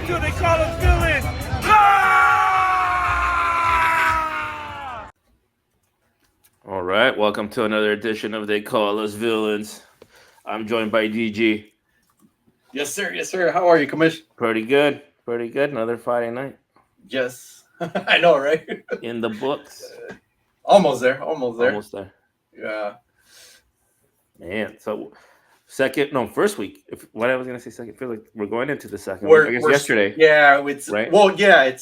to They Call Us Villains. Ah! All right, welcome to another edition of They Call Us Villains. I'm joined by DG. Yes, sir. Yes, sir. How are you, Commish? Pretty good. Another Friday night Yes. I know, right? in the books. Almost there. Almost there. Almost there. Yeah. Man, so first week. What I was gonna say second. I feel like we're going into the second We're, week. I guess we're yesterday. Yeah. It's right? Well, yeah. It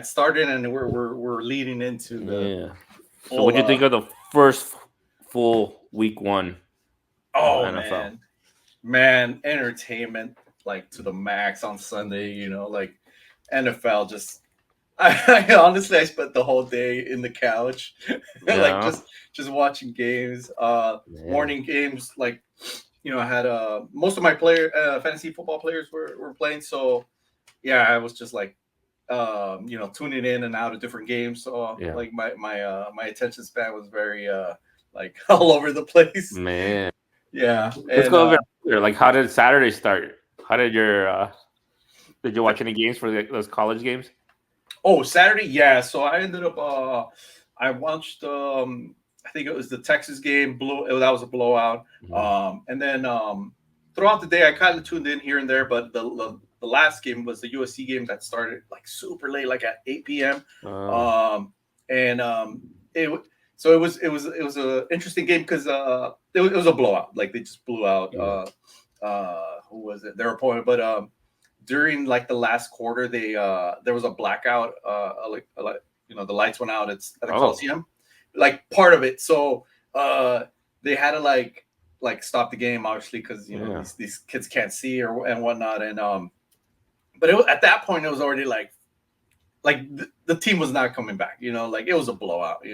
started, and we're leading into the. Yeah. So, what'd you think of the first full week one? Oh NFL? man, entertainment like to the max on Sunday. You know, like NFL just. I honestly, I spent the whole day in the couch, like just watching games. Morning games, like I had most of my fantasy football players were playing, so yeah, I was just like tuning in and out of different games. So like my attention span was very like all over the place. Man, yeah. Let's go over here. Like, how did Saturday start? How did did you watch any games for those college games? Oh, Saturday, yeah. So I ended up I watched I think it was the Texas game. That was a blowout. Mhm. And then throughout the day I kind of tuned in here and there, but the last game was the USC game that started like super late, like at 8 p.m. It was an interesting game because it was a blowout. Like they just blew out who was it? Their opponent, but during like the last quarter, there was a blackout. The lights went out at the Coliseum, like part of it. So they had to like stop the game, obviously, because these kids can't see and whatnot. And but at that point, it was already like the team was not coming back. Like it was a blowout.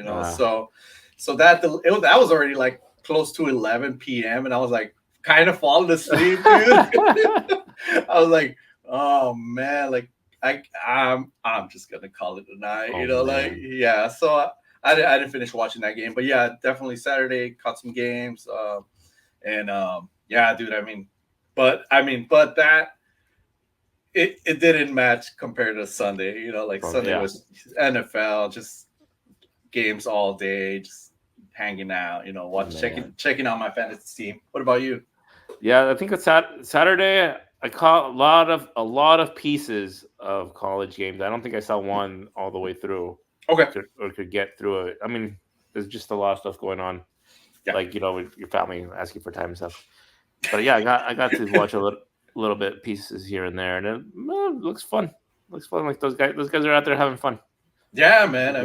So that was already like close to 11 p.m. and I was like kind of falling asleep, dude. I was like, oh man, like I'm just gonna call it a night, man. So I didn't finish watching that game, but yeah, definitely Saturday caught some games, yeah, dude. But that it didn't match compared to Sunday. Sunday was NFL, just games all day, just hanging out, checking out my fantasy team. What about you? Yeah, I think it's Saturday. I caught a lot of pieces of college games. I don't think I saw one all the way through. Okay. Or could get through it. I mean, there's just a lot of stuff going on. Yeah. Like, with your family asking for time and stuff. But yeah, I got to watch a little bit pieces here and there, and it looks fun. Looks fun. Like those guys are out there having fun. Yeah, man.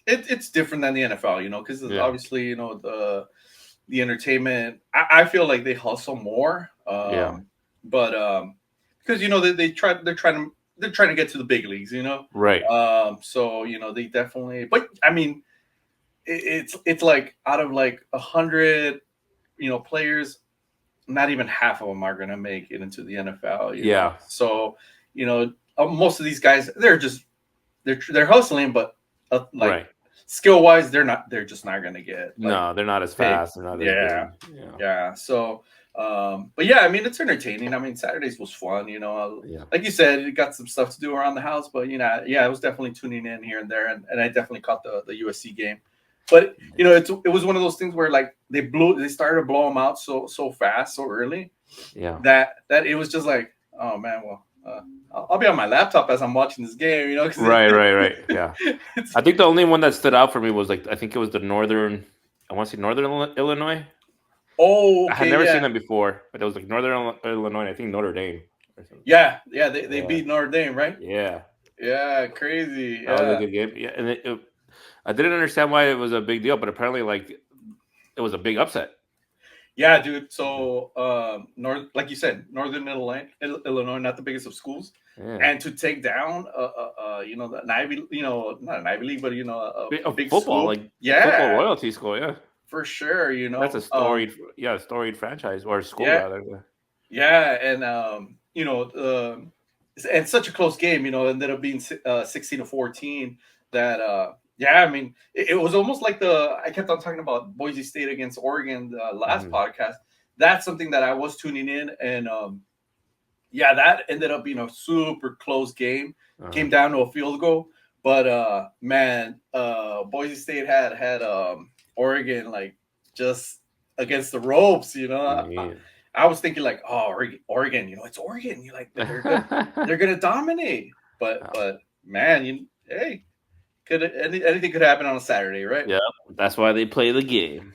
It's different than the NFL, because obviously, the entertainment. I feel like they hustle more. But because they're trying to get to the big leagues, Right. So they definitely. But it's like out of like 100, players, not even half of them are gonna make it into the NFL. You know? So most of these guys, they're hustling, but skill wise, they're just not gonna get. They're not as fast. They're not as big. Yeah. So, but yeah, it's entertaining. Saturdays was fun. Like you said, you got some stuff to do around the house, but I was definitely tuning in here and there, and I definitely caught the USC game. But it was one of those things where like they started to blow them out so fast, so early. Yeah. That it was just like, oh man, well. I'll be on my laptop as I'm watching this game, Right. Yeah. I think the only one that stood out for me was I think it was Northern Illinois. Oh, okay, I had never seen them before, but it was like Northern Illinois. I think Notre Dame. Yeah. They beat Notre Dame, right? Yeah, crazy. That was a good game. Yeah, and I didn't understand why it was a big deal, but apparently, it was a big upset. Yeah, dude. So, like you said, Northern Illinois, not the biggest of schools, and to take down, an Ivy, not an Ivy League, but a big football, school, football royalty school, yeah, for sure. That's a storied franchise or school rather. Yeah, and and such a close game, ended up being 16-14. That it was almost like I kept on talking about Boise State against Oregon last podcast. That's something that I was tuning in, and Yeah, that ended up being a super close game. Uh, Came down to a field goal, but man, Boise State had Oregon like just against the ropes. yeah. I was thinking like, oh, Oregon, it's Oregon. You like they're gonna dominate, but man, hey, anything could happen on a Saturday, right? Yeah, that's why they play the game.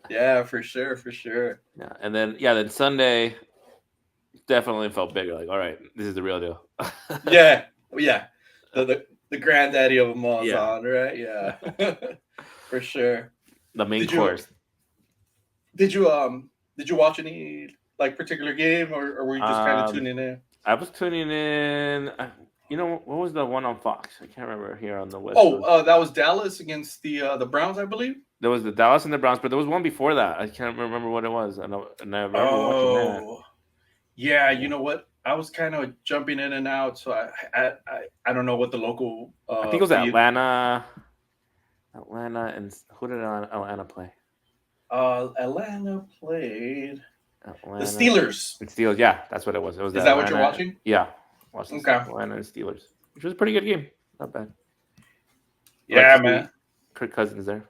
Yeah, for sure. Yeah, and then Sunday definitely felt bigger. Like, all right, this is the real deal. Yeah, the granddaddy of them all is Yeah. on, right? Yeah, for sure. The main Did you- course. Did you watch any like particular game, or were you just kind of Um, tuning in? I was tuning in. What was the one on Fox? I can't remember here on the West Coast. Oh, that was Dallas against the Browns, I believe. There was the Dallas and the Browns, but there was one before that. I can't remember what it was. And I remember watching that. Oh, yeah. You know what? I was kind of jumping in and out, so I don't know what the local. I think it was feed- Atlanta, and who did Atlanta play? Atlanta played Atlanta. the Steelers. And Steelers, yeah, that's what it was. It was Is that what you're watching? Yeah, watching Okay. Atlanta and Steelers, which was a pretty good game. Not bad. Yeah, Like to see man. Kirk Cousins there.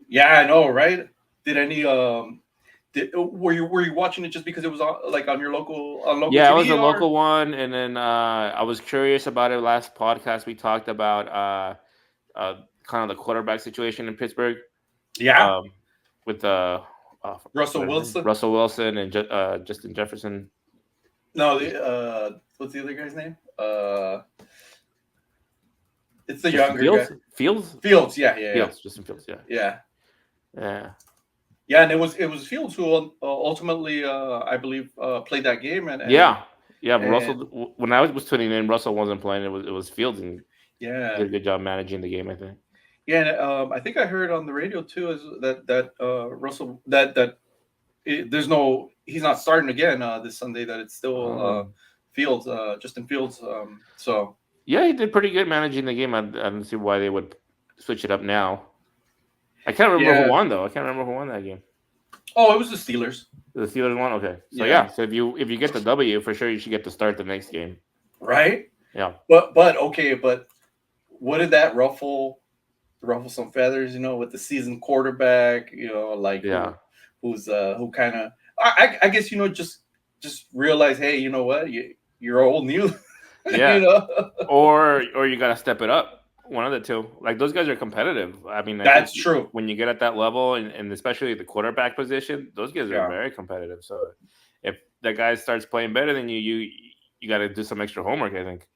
Yeah, I know, right? Did any were you watching it just because it was on your local Yeah, TV, it was a or- local one, and then I was curious about it. Last podcast we talked about kind of the quarterback situation in Pittsburgh. Yeah, With Russell Wilson. Russell Wilson and Justin Jefferson. No, what's the other guy's name? It's the Justin younger guy. Fields. Fields. Yeah. Fields. Justin Fields. Yeah. Yeah, and it was Fields who ultimately, I believe, played that game. And Yeah. and- Russell. When I was tuning in, Russell wasn't playing. It was Fields, and yeah, did a good job managing the game, I think. yeah. And, I think I heard on the radio too is that Russell he's not starting again this Sunday. That it's still Fields, Justin Fields. So Yeah, he did pretty good managing the game. I don't see why they would switch it up now. I can't remember Yeah. who won though. I can't remember who won that game. it was the Steelers, The Steelers won. Okay, so Yeah. So if you get the W, for sure you should get to start the next game. right? Yeah. But okay, but what did that ruffle some feathers? With the seasoned quarterback. Like Yeah. who kind of I guess just realize, hey, you know what, you're old news. Yeah. Or you gotta step it up. One of the two. Like those guys are competitive. I mean, I That's think true. when you get at that level, and especially the quarterback position, those guys are Yeah. very competitive. So if that guy starts playing better than you got to do some extra homework, I think.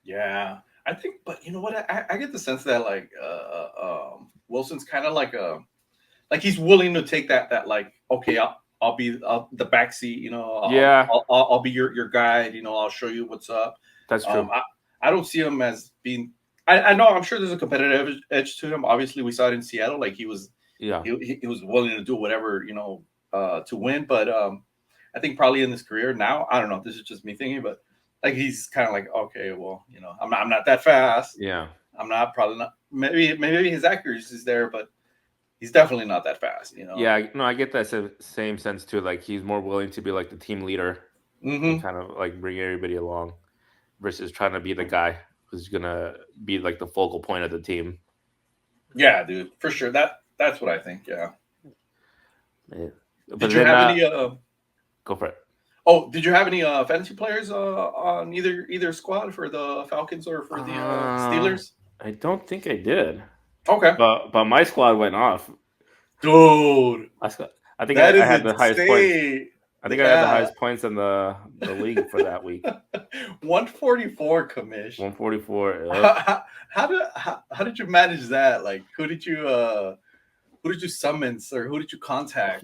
Yeah, I think, but you know what? I get the sense that like Wilson's kind of like he's willing to take that like, okay, I'll be the backseat. I'll be your guide. I'll show you what's up. That's true. I don't see him as being. I know. I'm sure there's a competitive edge to him. Obviously, we saw it in Seattle. Like he was willing to do whatever to win. But I think probably in his career now, I don't know. This is just me thinking, but like he's kind of like, okay, well, I'm not that fast. Yeah. I'm probably not. Maybe his accuracy is there, but he's definitely not that fast. Yeah. No, I get that same sense too. Like he's more willing to be like the team leader, and kind of like bring everybody along, versus trying to be the guy who's gonna be like the focal point of the team. Yeah, dude, for sure. That's what I think. Yeah. But Did you have any? Go for it. Oh, did you have any fantasy players on either squad for the Falcons or for the Steelers? I don't think I did. Okay, But my squad went off. dude, I think that I is had the highest points. insane. I think I had the highest points in the league for that week. 144, commish. 144. How did you manage that? Like, who did you summons, or who did you contact?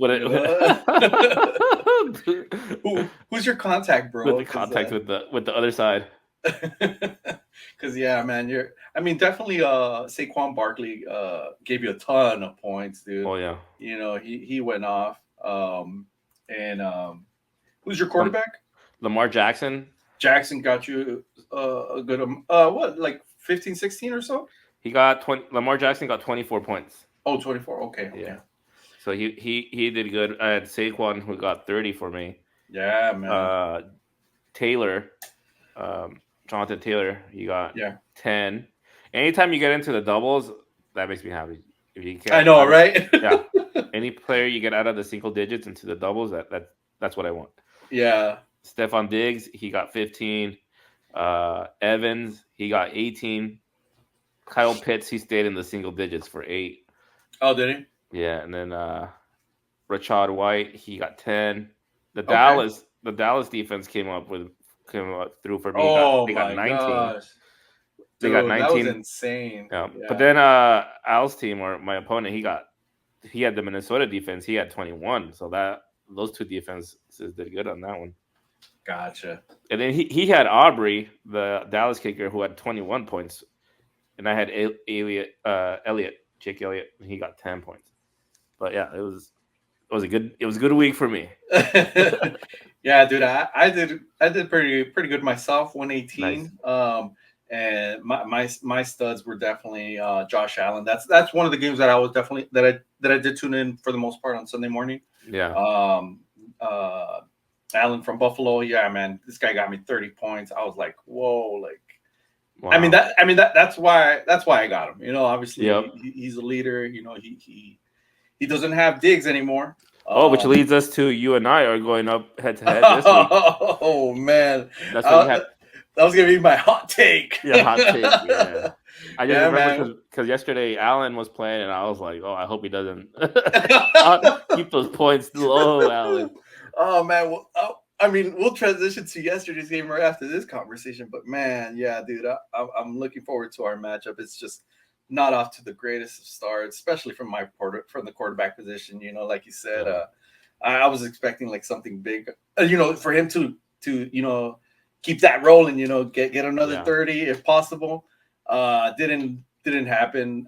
Who's your contact, bro? With the contact with the other side. Because yeah, man, definitely Saquon Barkley gave you a ton of points, dude. Oh yeah. He went off. And who's your quarterback? Lamar Jackson. Jackson got you a good what, like 15, 16 or so? He got 20. Lamar Jackson got 24 points. Oh, 24. Okay. Yeah. So he did good. I had Saquon who got 30 for me. Yeah, man. Taylor, Jonathan Taylor, he got Yeah. 10. Anytime you get into the doubles, that makes me happy. If you I can, know, right? yeah. Any player you get out of the single digits into the doubles, that's what I want. Yeah. Stephon Diggs, he got 15. Evans, he got 18. Kyle Pitts, he stayed in the single digits for 8. Oh, did he? Yeah, and then Rashad White, he got 10. The Okay. Dallas defense came up through for me. Oh They got my 19. gosh. They got Dude, that was 19. insane. Yeah. Yeah. But then Al's team, or my opponent, he had the Minnesota defense. He had 21. So those two defenses did good on that one. Gotcha. And then he had Aubrey, the Dallas kicker, who had 21 points, and I had Jake Elliott, and he got 10 points. But yeah, it was a good week for me. Yeah, dude, I did pretty good myself. 118. Nice. And my studs were definitely Josh Allen. That's one of the games that I was definitely that I did tune in for the most part on Sunday morning. Yeah. Allen from Buffalo. Yeah, man, this guy got me 30 points. I was like, whoa, like. Wow. I mean that's why I got him. You know, obviously Yep. he's a leader. You know, he doesn't have Diggs anymore. Which leads us to you and I are going up head to head this week. Oh man, that's what you had. That was gonna be my hot take. Yeah, hot take. Yeah, I just remember because yesterday Allen was playing, and I was like, "Oh, I hope he doesn't keep those points low, Allen." Oh man, well, I mean, we'll transition to yesterday's game right after this conversation. But man, yeah, dude, I'm looking forward to our matchup. It's just not off to the greatest of starts, especially from the quarterback position. You know, like you said, I was expecting like something big. You know, for him to keep that rolling. You know, get another 30 if possible. Didn't happen.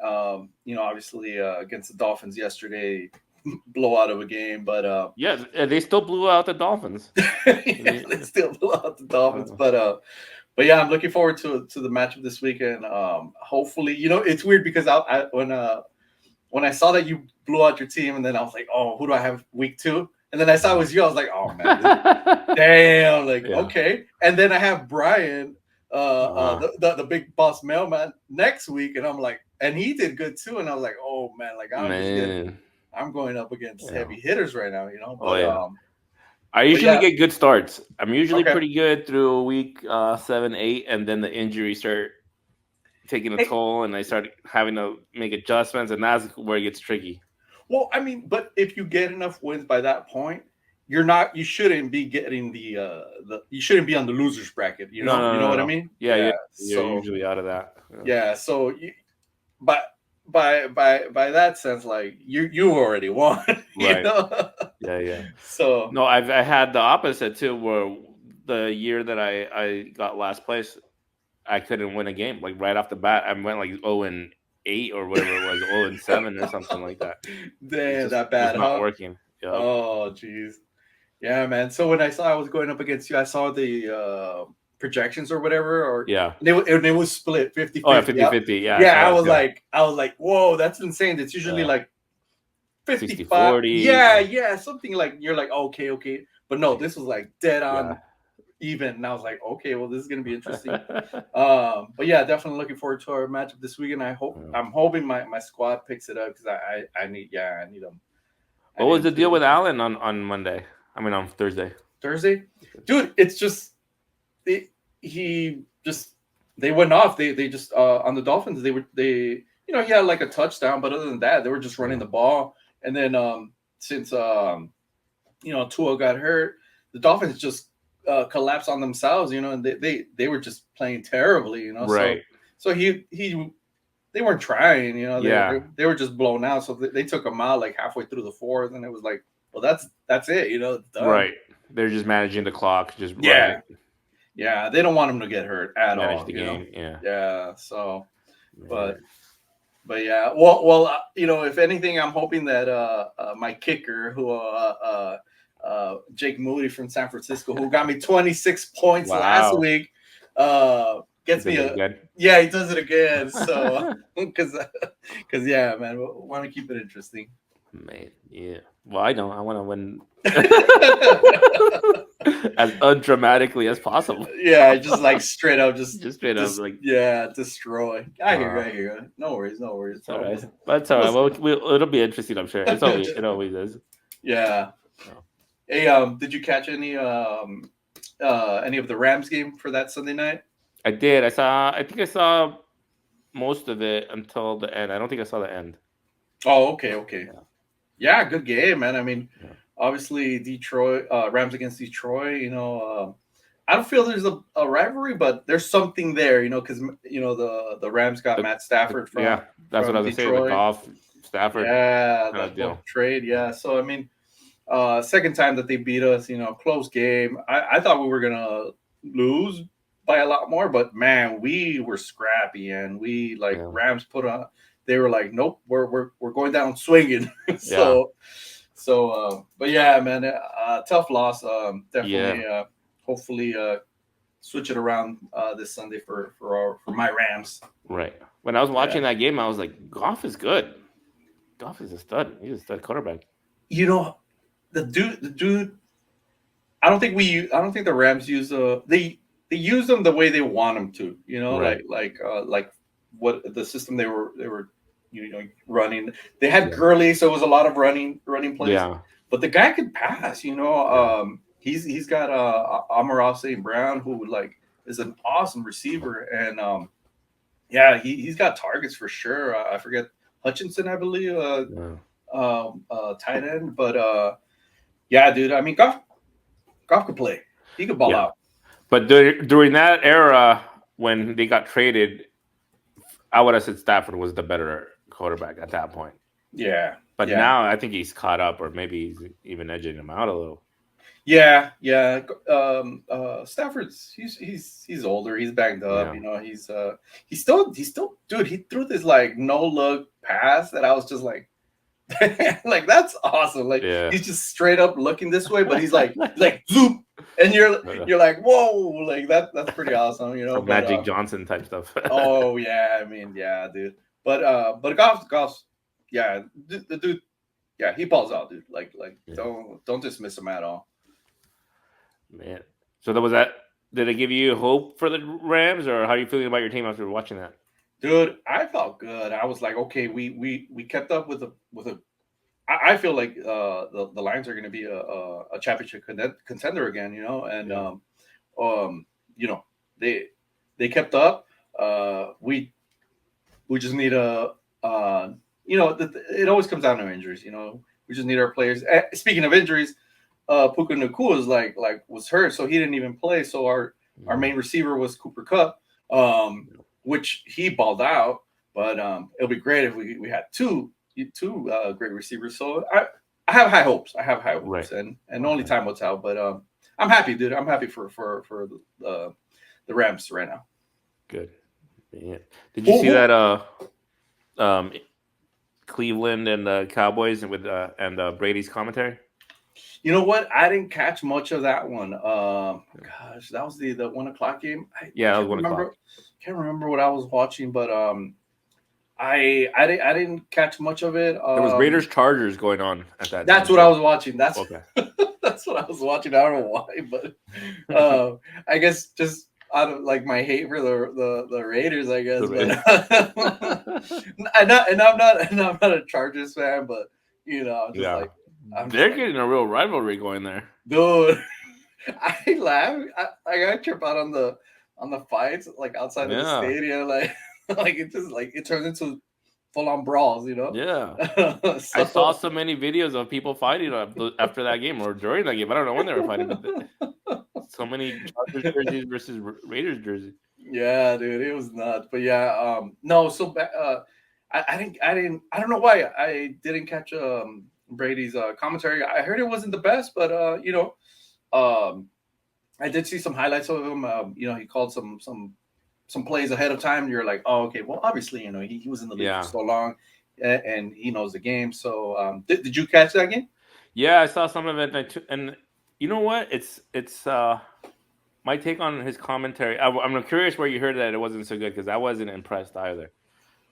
You know, obviously against the Dolphins yesterday. Blowout of a game, but yeah, they still blew out the Dolphins. Yeah, they still blew out the Dolphins, but yeah, I'm looking forward to the matchup this weekend. Hopefully, you know, it's weird because when I saw that you blew out your team, and then I was like, oh, who do I have week 2? And then I saw it was you. I was like, oh man, damn, like okay. And then I have Brian, the big boss mailman next week, and I'm like, and he did good too, and I was like, oh man, like I'm going up against heavy hitters right now, you know. But, I usually get good starts. I'm usually pretty good through week 7, 8, and then the injuries start taking a toll, and I start having to make adjustments, and that's where it gets tricky. Well, I mean, but if you get enough wins by that point, you shouldn't be getting you shouldn't be on the losers bracket. You know, you know what I mean? Yeah, you're usually out of that. Yeah, so but. By that sense, like you already won, right? Know? Yeah. So no, I had the opposite too, where the year that I got last place, I couldn't win a game. Like right off the bat, I went like 0-8 or whatever it was, 0-7 or something like that. Damn, that bad, it's not working. Yep. Oh, jeez. Yeah, man. So when I saw I was going up against you, I saw the projections or whatever, and it was split 50-50. Oh, 50-50, yeah. Yeah, I was like, whoa, that's insane. It's usually like 50-40. Yeah, something like you're like, okay. But no, this was like dead on even. And I was like, okay, well, this is gonna be interesting. But yeah, definitely looking forward to our matchup this weekend. I'm hoping my squad picks it up because I need them. What was the deal with Allen on Monday? I mean on Thursday. Dude, it's just they went off. They just on the Dolphins they he had like a touchdown, but other than that, they were just running the ball. And then since Tua got hurt, the Dolphins just collapsed on themselves, and they were just playing terribly, Right. So they weren't trying, they were just blown out. So they took them out like halfway through the fourth, and it was like, well, that's it, done. Right. They're just managing the clock, just running. Yeah, they don't want him to get hurt at all. The game, Yeah. So, but yeah, well, if anything, I'm hoping that my kicker, who Jake Moody from San Francisco, who got me 26 points last week, gets me he does it again. So, because yeah, man, we want to keep it interesting. Man, yeah. Well, I know I want to win. as undramatically as possible. Yeah, just like straight up, just straight up, like destroy. I hear you. No worries. It's all right, but it's all right. Well, it'll be interesting, I'm sure. It always is. Yeah. Oh. Hey, did you catch any of the Rams game for that Sunday night? I did. I think I saw most of it until the end. I don't think I saw the end. Oh, okay. Yeah, good game, man. I mean, obviously Detroit, Rams against Detroit. I don't feel there's a rivalry, but there's something there. Because the Rams got Matt Stafford from that's from what I was Detroit. saying. The Goff, Stafford, that deal. Trade. Yeah, so I mean, second time that they beat us. Close game. I thought we were gonna lose by a lot more, but man, we were scrappy and we Rams put on. They were like, nope, we're going down swinging. But yeah, man, tough loss. Definitely. Hopefully, switch it around this Sunday for my Rams. Right. When I was watching that game, I was like, Goff is good. Goff is a stud. He's a stud quarterback. The dude. I don't think the Rams use they use them the way they want them to. Right. like what the system they were running. They had Gurley, so it was a lot of running plays. Yeah. But the guy could pass. He's got Amon-Ra St. Brown, who is an awesome receiver, and he's got targets for sure. I forget Hutchinson, I believe, tight end, but dude. I mean, Goff could play. He could ball out. But during that era when they got traded, I would have said Stafford was the better quarterback at that point. Yeah. But now I think he's caught up, or maybe he's even edging him out a little. Yeah. Stafford's he's older. He's banged up. He's still dude. He threw this no look pass that I was just like, that's awesome. He's just straight up looking this way, but he's like zoop, and you're like, whoa, that's pretty awesome. Magic Johnson type stuff. Oh yeah, I mean dude. But Goff's the dude. Yeah, he balls out, dude. Don't dismiss him at all. Man, so that was that. Did it give you hope for the Rams, or how are you feeling about your team after watching that? Dude, I felt good. I was like, okay, we kept up with a. I feel like the Lions are going to be a championship contender again, and they kept up. We just need it always comes down to injuries. We just need our players. Speaking of injuries, Puka Nacua was hurt, so he didn't even play. So our main receiver was Cooper Kupp, which he balled out. But it'll be great if we had two great receivers. So I have high hopes. Right. and only time will tell. But I'm happy, dude. I'm happy for the Rams right now. Good. Yeah. Did you see that Cleveland and the Cowboys and Brady's commentary? You know what? I didn't catch much of that one. Gosh, that was the 1:00 game. That was 1:00. Can't remember what I was watching, but I didn't catch much of it. There was Raiders Chargers going on at that. That's what I was watching. That's okay. That's what I was watching. I don't know why, but I guess just out of my hate for the Raiders, I guess. And I'm not a Chargers fan, but they're getting a real rivalry going there, dude. I laugh. I got trip out on the fights outside of the stadium, it just it turns into full-on brawls, Yeah. I saw so many videos of people fighting after that game or during that game. I don't know when they were fighting, but so many Chargers jerseys versus Raiders jerseys. Yeah, dude, it was nuts. But no. So I don't know why I didn't catch Brady's commentary. I heard it wasn't the best, but I did see some highlights of him. He called some plays ahead of time. You're like, oh, okay. Well, obviously, he was in the league for so long, and he knows the game. So, did you catch that game? Yeah, I saw some of it, and you know what? It's my take on his commentary. I'm curious where you heard that it wasn't so good, because I wasn't impressed either.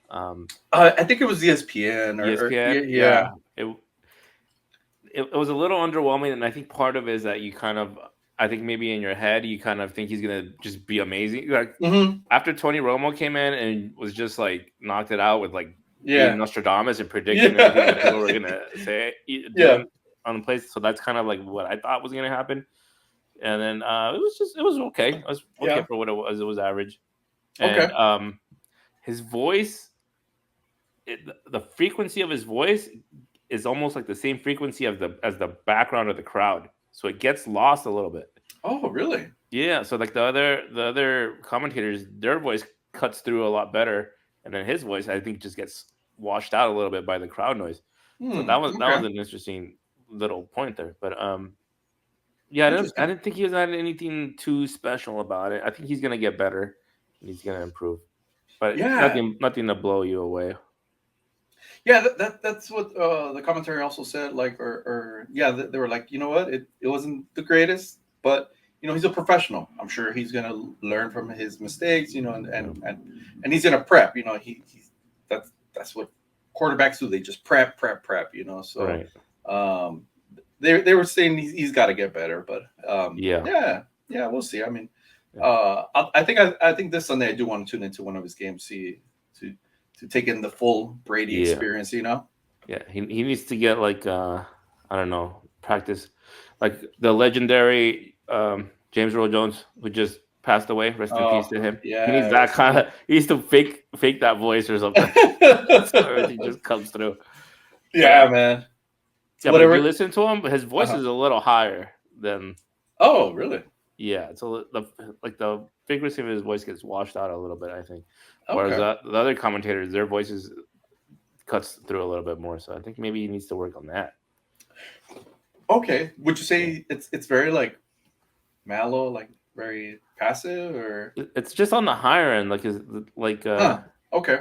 I think it was ESPN. ESPN, yeah. It was a little underwhelming, and I think part of it is that you kind of I think maybe in your head you kind of think he's gonna just be amazing. Like Mm-hmm. after Tony Romo came in and was just like knocked it out with like Yeah. being Nostradamus and predicting everything that people were gonna say doing on the place. So that's kind of like what I thought was gonna happen. And then it was okay. It was okay for what it was. It was average. And his voice, the frequency of his voice is almost like the same frequency as the background of the crowd, so it gets lost a little bit. Oh, really? Yeah. So like the other commentators, their voice cuts through a lot better, and then his voice, I think, just gets washed out a little bit by the crowd noise. So that was an interesting little point there. But yeah, I didn't think he had anything too special about it. I think he's gonna get better and he's gonna improve, but nothing to blow you away. Yeah, that's what the commentary also said. Like, they were like, you know what, it wasn't the greatest, but he's a professional. I'm sure he's gonna learn from his mistakes. And he's gonna prep. That's what quarterbacks do. They just prep. So right. They were saying he's got to get better, but yeah, we'll see. I mean, I think this Sunday I do want to tune into one of his games, to take in the full Brady experience, Yeah, he needs to get like I don't know, practice like the legendary James Earl Jones, who just passed away. Rest in peace to him. Yeah, he needs that kind of. He needs to fake that voice or something, so everything just comes through. Yeah, man. Yeah, but if you listen to him, his voice is a little higher than. Oh, really? Yeah, so the frequency of his voice gets washed out a little bit, I think. Whereas the other commentators, their voices cuts through a little bit more. So I think maybe he needs to work on that. Okay, would you say it's very like mellow, like very passive, or it's just on the higher end, okay.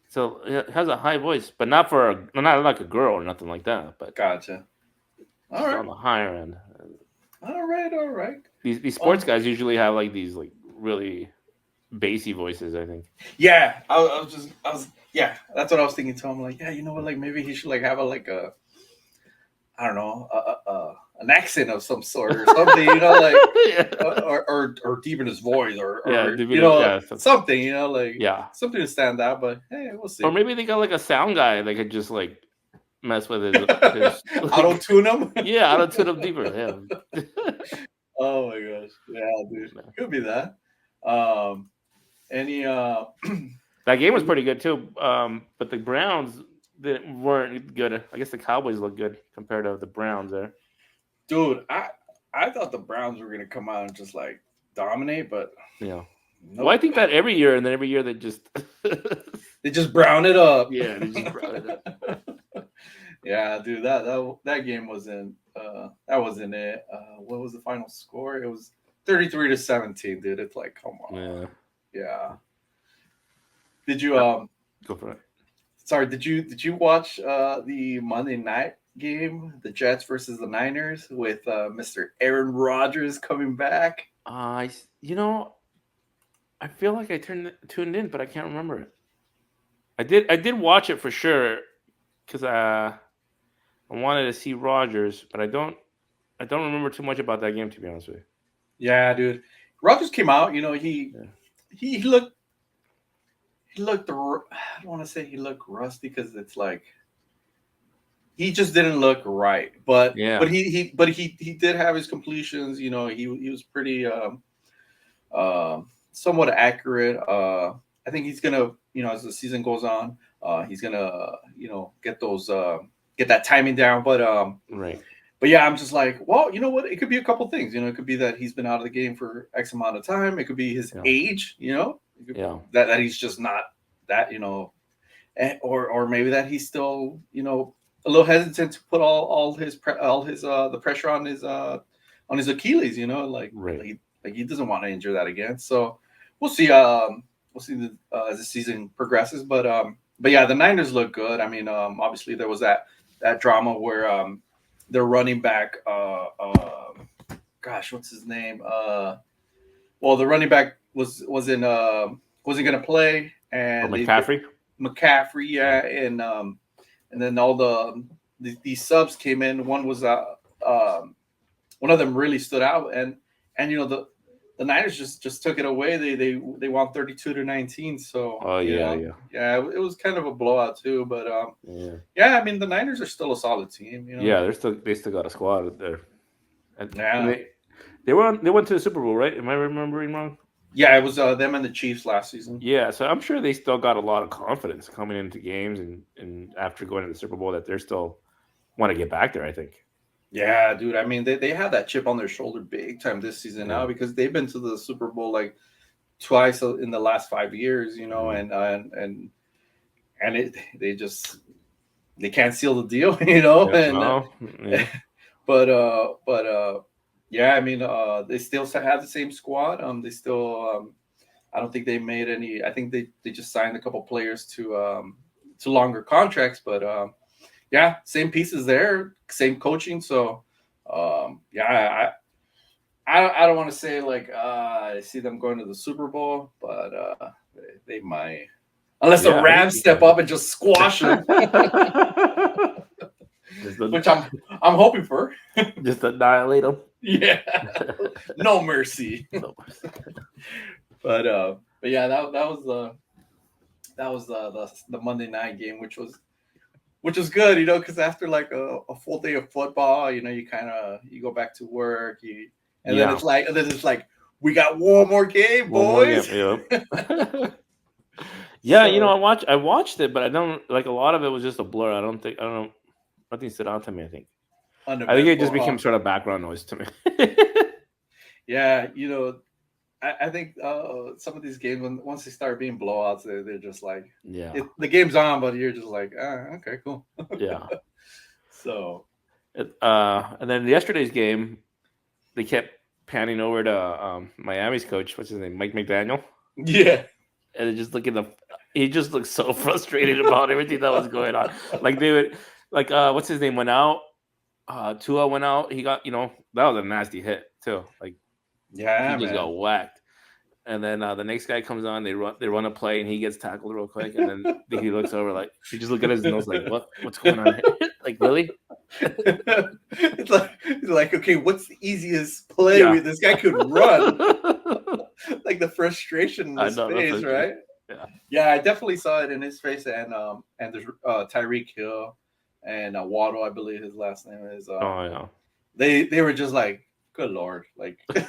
So it has a high voice, but not like a girl or nothing like that. But gotcha. All right, on the higher end. All right. These sports guys usually have like these like really bassy voices, I think. Yeah, I was that's what I was thinking to him. Like, you know what? Like maybe he should like have a I don't know, an accent of some sort or something, or deepen his voice, or something, something to stand out. But hey, we'll see. Or maybe they got like a sound guy that could just like mess with his auto tune him. Yeah, auto tune him deeper. Yeah. Oh my gosh, yeah, dude, could be that. That game was pretty good too, but the Browns weren't good. I guess the Cowboys look good compared to the Browns there. Dude, I thought the Browns were gonna come out and just like dominate, but nope. Well, I think that every year, and then every year they just brown it up. Yeah, they just brown it up. Yeah, dude, that game wasn't that wasn't it. What was the final score? It was 33-17, dude. It's like, come on. Yeah. Did you go for it? Sorry, did you watch the Monday night game, the Jets versus the Niners, with Mr. Aaron Rodgers coming back? I feel like I tuned in, but I can't remember it. I did watch it for sure because I wanted to see Rodgers, but I don't remember too much about that game, to be honest with you. Yeah, dude. Rodgers came out. He looked. I don't want to say he looked rusty because it's like he just didn't look right. But he did have his completions. He was pretty somewhat accurate. I think he's gonna as the season goes on, he's gonna get those get that timing down. But right. But yeah, I'm just like, well, you know what? It could be a couple things. It could be that he's been out of the game for X amount of time. It could be his age. That he's just not that. Or maybe that he's still a little hesitant to put all his the pressure on his Achilles. Right. Like he doesn't want to injure that again. So we'll see. We'll see as the season progresses. But yeah, the Niners look good. I mean, obviously there was that drama where their running back, gosh, what's his name? Well, the running back wasn't going to play, and McCaffrey. McCaffrey, yeah, and then all these subs came in. One was one of them really stood out, and and the Niners just took it away. They won 32-19. So yeah, it was kind of a blowout too. But yeah, I mean the Niners are still a solid team. Yeah, they still got a squad there. And Yeah, they went to the Super Bowl, right? Am I remembering wrong? yeah, it was them and the Chiefs last season. Yeah, so I'm sure they still got a lot of confidence coming into games and after going to the Super Bowl that they're still want to get back there. I think. Yeah, dude. I mean, they have that chip on their shoulder big time this season now because they've been to the Super Bowl like twice in the last 5 years, and they can't seal the deal, but yeah, I mean, they still have the same squad. They still, I don't think they made any. I think they just signed a couple players to longer contracts, but yeah, same pieces there, same coaching. So, yeah, I don't want to say like I see them going to the Super Bowl, but they might, unless the Rams step up and just squash them, which I'm hoping for. Just annihilate them. Yeah, no mercy. But yeah, that was the Monday night game, which was good, because after like a full day of football, you go back to work, then it's like we got one more game, boys. Yeah, I watched it, but I don't like a lot of it was just a blur. I don't know. Nothing stood out to me. I think it just became sort of background noise to me. Yeah, I think some of these games, once they start being blowouts, they're just like, the game's on, but you're just like, okay, cool. Yeah. So, and then yesterday's game, they kept panning over to Miami's coach, what's his name, Mike McDaniel. Yeah. And he just looked so frustrated about everything that was going on. Like they would, like what's his name went out. Tua went out. He got, that was a nasty hit too. Like. Yeah, he just got whacked, and then the next guy comes on. They run a play, and he gets tackled real quick, and then he looks over like he just look at his nose like what's going on here? Like really? It's like okay, what's the easiest play this guy could run? Like the frustration in his face, right? Yeah, I definitely saw it in his face, and there's Tyreek Hill and Waddle, I believe his last name is. They were just like. Good Lord, like they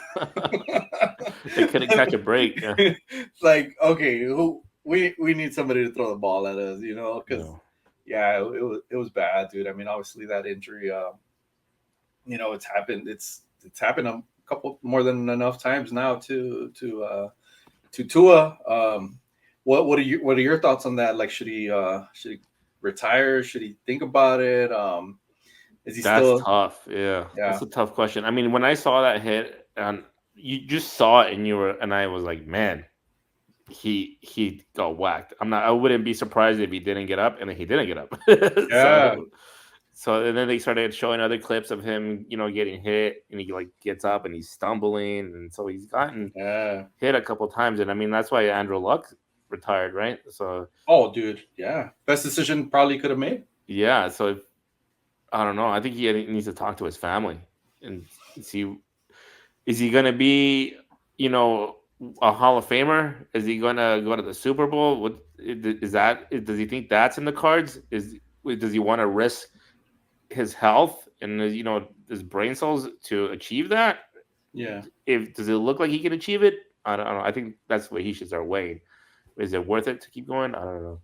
couldn't catch a break. Yeah. It's like, okay, we need somebody to throw the ball at us, because it was bad, dude. I mean, obviously that injury, it's happened. It's happened a couple more than enough times now to Tua. What are your thoughts on that? Like, should he retire? Should he think about it? That's tough. Yeah, that's a tough question. I mean, when I saw that hit, and you just saw it, and I was like, man, he got whacked. I wouldn't be surprised if he didn't get up, and then he didn't get up. Yeah. So and then they started showing other clips of him, getting hit, and he like gets up and he's stumbling, and so he's gotten hit a couple times, and I mean that's why Andrew Luck retired, right? So. Oh, dude, yeah, best decision probably could have made. Yeah, so. I don't know. I think he needs to talk to his family and see, is he going to be, a Hall of Famer? Is he going to go to the Super Bowl? What does he think that's in the cards? Does he want to risk his health and, his brain cells to achieve that? Yeah. Does it look like he can achieve it? I don't know. I think that's what he should start weighing. Is it worth it to keep going? I don't know.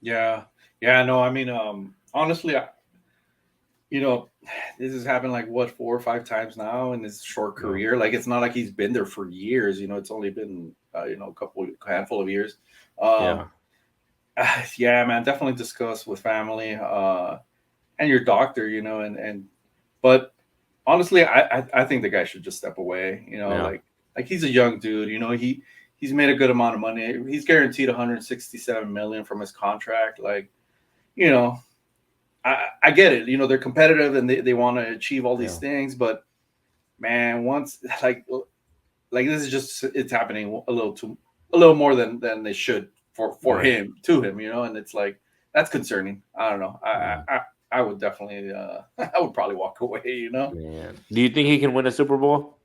Yeah. Yeah. No, I mean, honestly, this has happened like 4 or 5 times now in his short career. Like it's not like he's been there for years. It's only been a handful of years. Yeah, man, definitely discuss with family and your doctor. But honestly, I think the guy should just step away. Like he's a young dude. He's made a good amount of money. He's guaranteed $167 million from his contract. Like, I get it. They're competitive and they want to achieve all these things, but man, once like this is just it's happening a little more than they should for him to him, and it's like that's concerning. I don't know. I would definitely I would probably walk away. Man. Do you think he can win a Super Bowl?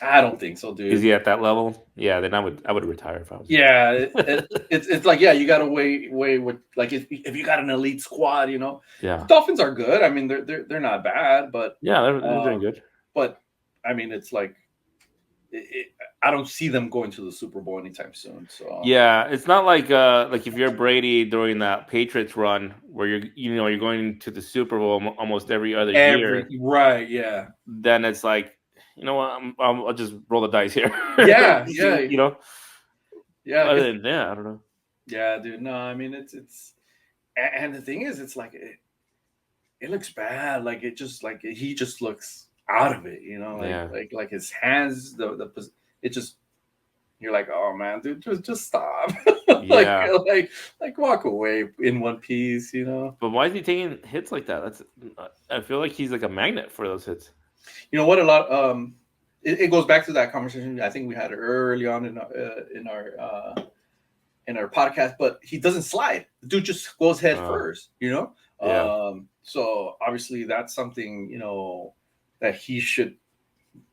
I don't think so, dude. Is he at that level? Yeah, then I would retire if I was. Yeah, it's like, yeah, you got to weigh with, like, if you got an elite squad, you know. Yeah. The Dolphins are good. I mean, they're not bad, but yeah, they're doing good. But I mean, it's like I don't see them going to the Super Bowl anytime soon. So yeah, it's not like if you're Brady during that Patriots run where you're going to the Super Bowl almost every other year. Right? Yeah. Then it's like, you know what? I'll just roll the dice here. Yeah, yeah. You know. Yeah. Other than that, I don't know. Yeah, dude. No, I mean it's and the thing is, it's like it looks bad. Like it just like he just looks out of it, you know, like his hands, it just, you're like, oh man, dude, just stop. like walk away in one piece, you know. But why is he taking hits like that? I feel like he's like a magnet for those hits. You know what? A lot. It goes back to that conversation I think we had early on in our podcast. But he doesn't slide. The dude just goes head first, you know. Yeah. So obviously that's something, you know, that he should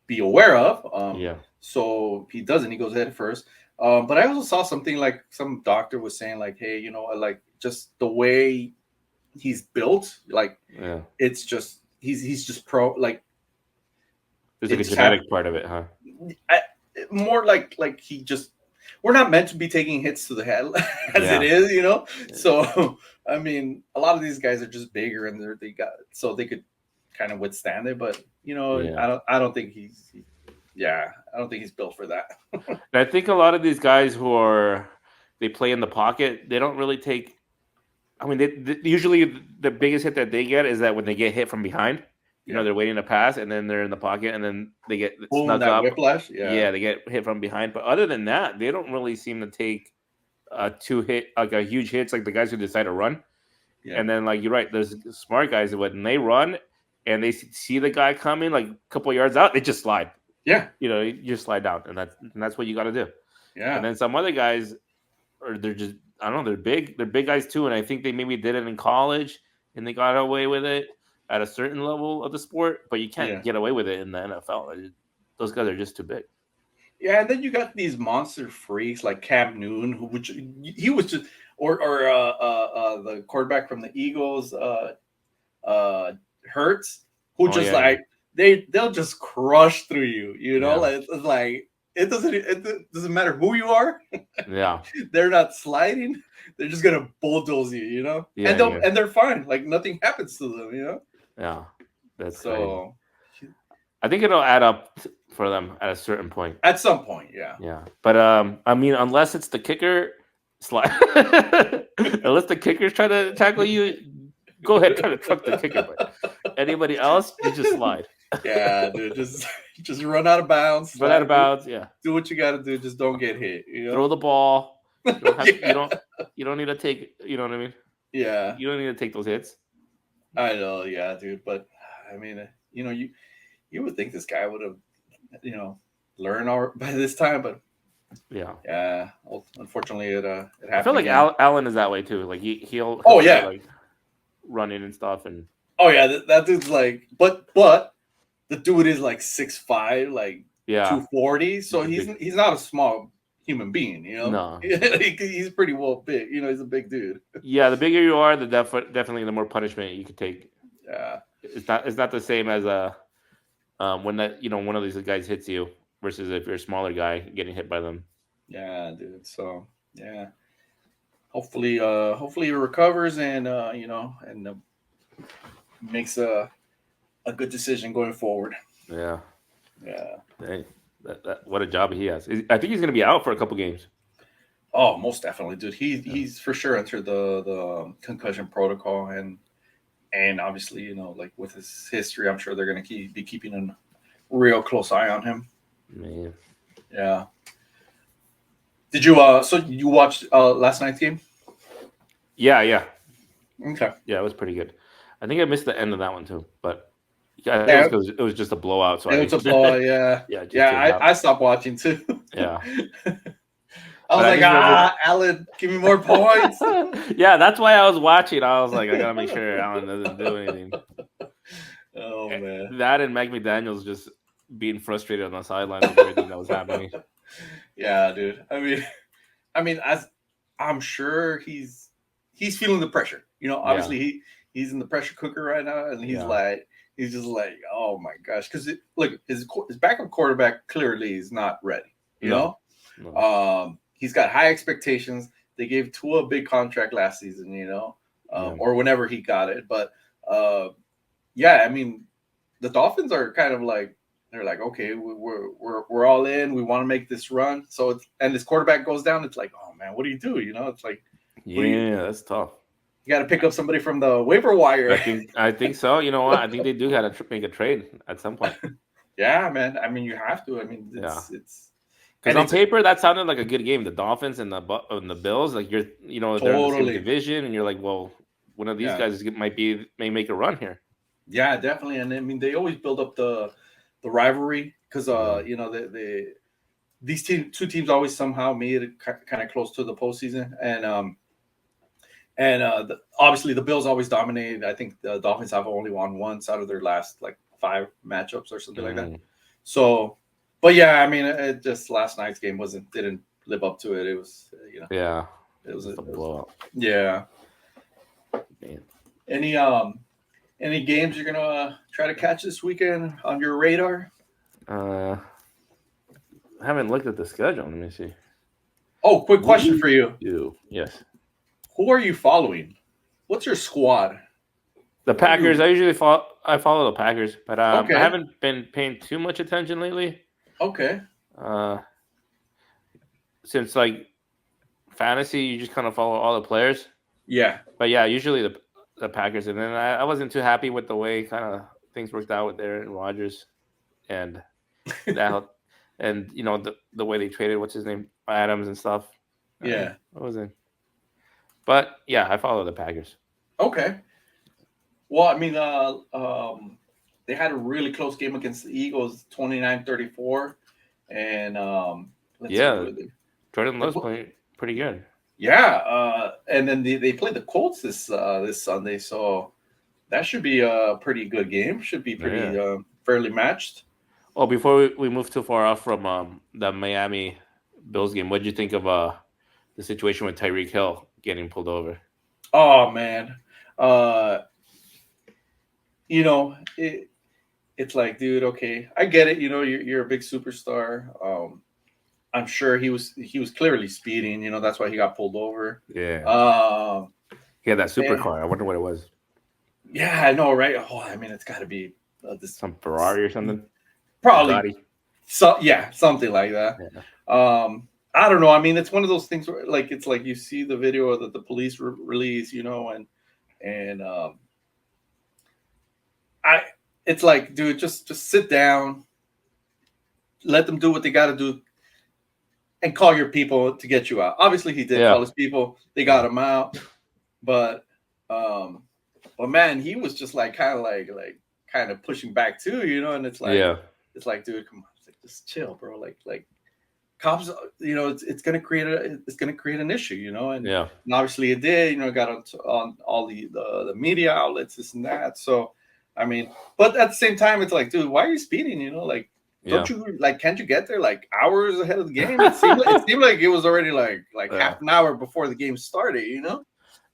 be aware of. Yeah. So he doesn't. He goes head first. But I also saw something like some doctor was saying, like, hey, you know, like just the way he's built, like, it's just he's just like. There's like a genetic part of it, huh? More like he just. We're not meant to be taking hits to the head as it is, you know. Yeah. So I mean, a lot of these guys are just bigger and they could kind of withstand it, but you know, I don't think he's built for that. And I think a lot of these guys they play in the pocket, they don't really take. I mean, usually the biggest hit that they get is that when they get hit from behind, you know, they're waiting to pass and then they're in the pocket and then they get snuck up. Whiplash. Yeah, they get hit from behind. But other than that, they don't really seem to take a huge hits like the guys who decide to run. Yeah. And then, like, you're right, there's smart guys that when they run and they see the guy coming like a couple yards out, they just slide. Yeah. You know, you just slide down, and that's what you got to do. Yeah. And then some other guys, they're just, I don't know, they're big. They're big guys too, and I think they maybe did it in college and they got away with it at a certain level of the sport, but you can't get away with it in the NFL. Those guys are just too big. Yeah, and then you got these monster freaks like Cam Newton, he was just, or the quarterback from the Eagles, Hurts, who like they'll just crush through you, you know. Like it doesn't matter who you are. Yeah, they're not sliding. They're just gonna bulldoze you, you know. Yeah, and they're fine. Like nothing happens to them, you know. Yeah, that's so. Crazy. I think it'll add up for them at a certain point. At some point, yeah. Yeah, but I mean, unless it's the kicker slide, unless the kicker's trying to tackle you, go ahead and try to truck the kicker. But anybody else, you just slide. Yeah, dude, just run out of bounds. Run out of bounds. Yeah. Do what you got to do. Just don't get hit. You know? Throw the ball. You don't need to take. You know what I mean? Yeah. You don't need to take those hits. I know, yeah, dude. But I mean, you know, you would think this guy would have, you know, learned by this time, but yeah. Well, unfortunately, it happened. I feel like Allen is that way too. Like he'll like running and stuff and. Oh yeah, that dude's like, but the dude is like 6'5", like 240. So he's not a small human being, you know. No, he's pretty well big. You know, he's a big dude. Yeah, the bigger you are, the definitely the more punishment you could take. Yeah, it's not the same as when that one of these guys hits you versus if you're a smaller guy getting hit by them. Yeah, dude. So yeah, hopefully he recovers and makes a good decision going forward. Yeah. Dang, what a job he has. I think he's going to be out for a couple games. Oh, most definitely, dude. He's for sure entered the concussion protocol, and obviously, you know, like with his history, I'm sure they're going to be keeping a real close eye on him. Man. Yeah. Did you so you watched last night's game? Yeah. Okay. Yeah, it was pretty good. I think I missed the end of that one too, but it was just a blowout. So it was a blowout, yeah. I stopped watching too. Yeah. I was Allen, give me more points. Yeah, that's why I was watching. I was like, I gotta make sure Allen doesn't do anything. Oh man. That and Mike McDaniel's just being frustrated on the sideline with everything that was happening. Yeah, dude. I mean, as I'm sure he's feeling the pressure. You know, obviously he's in the pressure cooker right now, and he's just like, oh my gosh, because look, his backup quarterback clearly is not ready. You know, he's got high expectations. They gave Tua a big contract last season, you know, or whenever he got it. But yeah, I mean, the Dolphins are kind of like, they're like, okay, we're all in. We want to make this run. So and this quarterback goes down. It's like, oh man, what do you do? You know, it's like, that's tough. You got to pick up somebody from the waiver wire. I think so. You know what? I think they do got to make a trade at some point. Yeah, man. I mean, you have to. I mean, it's because on paper that sounded like a good game. The Dolphins and the Bills, like they're in the same division, and you're like, well, one of these guys may make a run here. Yeah, definitely. And I mean, they always build up the rivalry because you know these two teams always somehow made it kind of close to the postseason, and obviously the Bills always dominated. I think the Dolphins have only won once out of their last like 5 matchups or something like that. So, but yeah, I mean, it just last night's game didn't live up to it. It was, you know, it was a blowout. Yeah. Man. Any games you're gonna try to catch this weekend on your radar? I haven't looked at the schedule. Let me see. Oh, quick question for you. Yes. Who are you following? What's your squad? The Packers. I follow the Packers, but I haven't been paying too much attention lately. Okay. Since like fantasy, you just kind of follow all the players. Yeah. But yeah, usually the Packers, and then I wasn't too happy with the way kind of things worked out with Aaron Rodgers, and that, and you know the way they traded what's his name Adams and stuff. Yeah. What was it? But yeah, I follow the Packers. Okay. Well, I mean, they had a really close game against the Eagles, 29-34, and Jordan Love's playing pretty good. Yeah, and then they played the Colts this Sunday, so that should be a pretty good game. Should be pretty fairly matched. Well, before we move too far off from the Miami Bills game, what did you think of the situation with Tyreek Hill getting pulled over? Oh man, you know it's like, dude, okay, I get it. You know, you're a big superstar. I'm sure he was clearly speeding. You know, that's why he got pulled over. Yeah. He had that supercar. I wonder what it was. Yeah, I know, right? Oh, I mean, it's got to be some Ferrari or something. Probably. Something like that. Yeah. I don't know. I mean, it's one of those things where, like, it's like you see the video that the police release, you know, and it's like, dude, just sit down, let them do what they got to do, and call your people to get you out. Obviously, he did call his people. They got him out, but man, he was just like kind of pushing back too, you know. And it's like, it's like, dude, come on, it's like, just chill, bro. Like cops, you know, it's gonna create an issue, you know. And obviously it did, you know, got on all the media outlets, this and that. So I mean, but at the same time, it's like, dude, why are you speeding? You know, like, don't you can't you get there like hours ahead of the game? It seemed like it was already like half an hour before the game started, you know.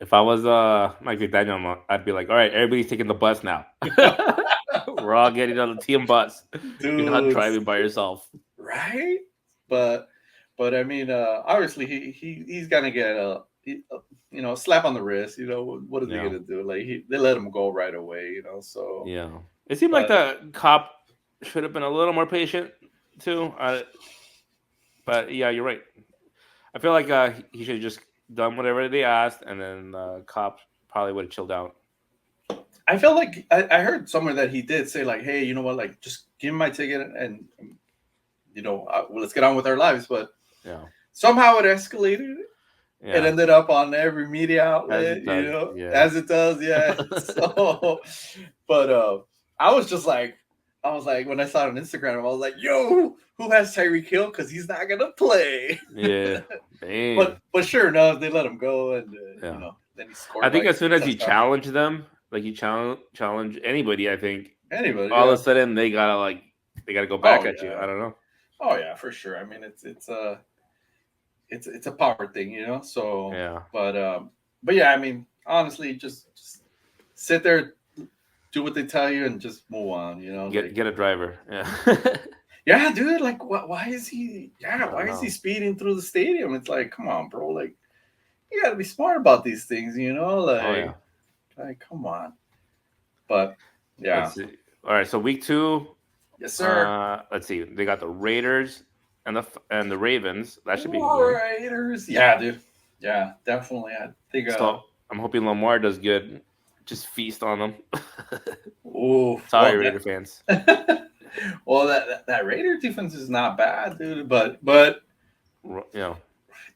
If I was Mike McDaniel, I'd be like, all right, everybody's taking the bus now. We're all getting on the team bus. Dude, you're not driving by yourself, right? But I mean, obviously he's gonna get a slap on the wrist. You know, what is he gonna do? Like they let him go right away. You know, so it seemed like the cop should have been a little more patient too. But yeah, you're right. I feel like he should have just done whatever they asked, and then the cop probably would have chilled out. I felt like I heard somewhere that he did say like, hey, you know what, like just give me my ticket and you know, let's get on with our lives. But somehow it escalated. Yeah. It ended up on every media outlet, you know, as it does. Yeah. So, but I was like, when I saw it on Instagram, I was like, yo, who has Tyreek Hill? Because he's not going to play. Yeah. but sure enough, they let him go. And, you know, then he scored. I think as soon as he challenged them, like he challenge anybody, I think. Anybody. All of a sudden, they got to like they got to go back Oh, at you. yeah. I don't know. Oh yeah, for sure. I mean, it's a power thing, you know. So, Yeah. but yeah, I mean, honestly, just sit there, do what they tell you, and just move on. You know, Get a driver. Yeah. yeah, dude. Like, why is he? I Yeah, don't why is he know. speeding through the stadium? It's like, come on, bro. Like, you got to be smart about these things, you know. Oh yeah. Like, come on. But yeah, Let's see. All right. So week 2. yes, sir. Let's see. They got the Raiders and the Ravens. That should be a good game. Raiders. Yeah, dude. Yeah, definitely. I think. So I'm hoping Lamar does good. Just feast on them. Oh, Sorry, Raider fans. well, that Raider defense is not bad, dude. But You know.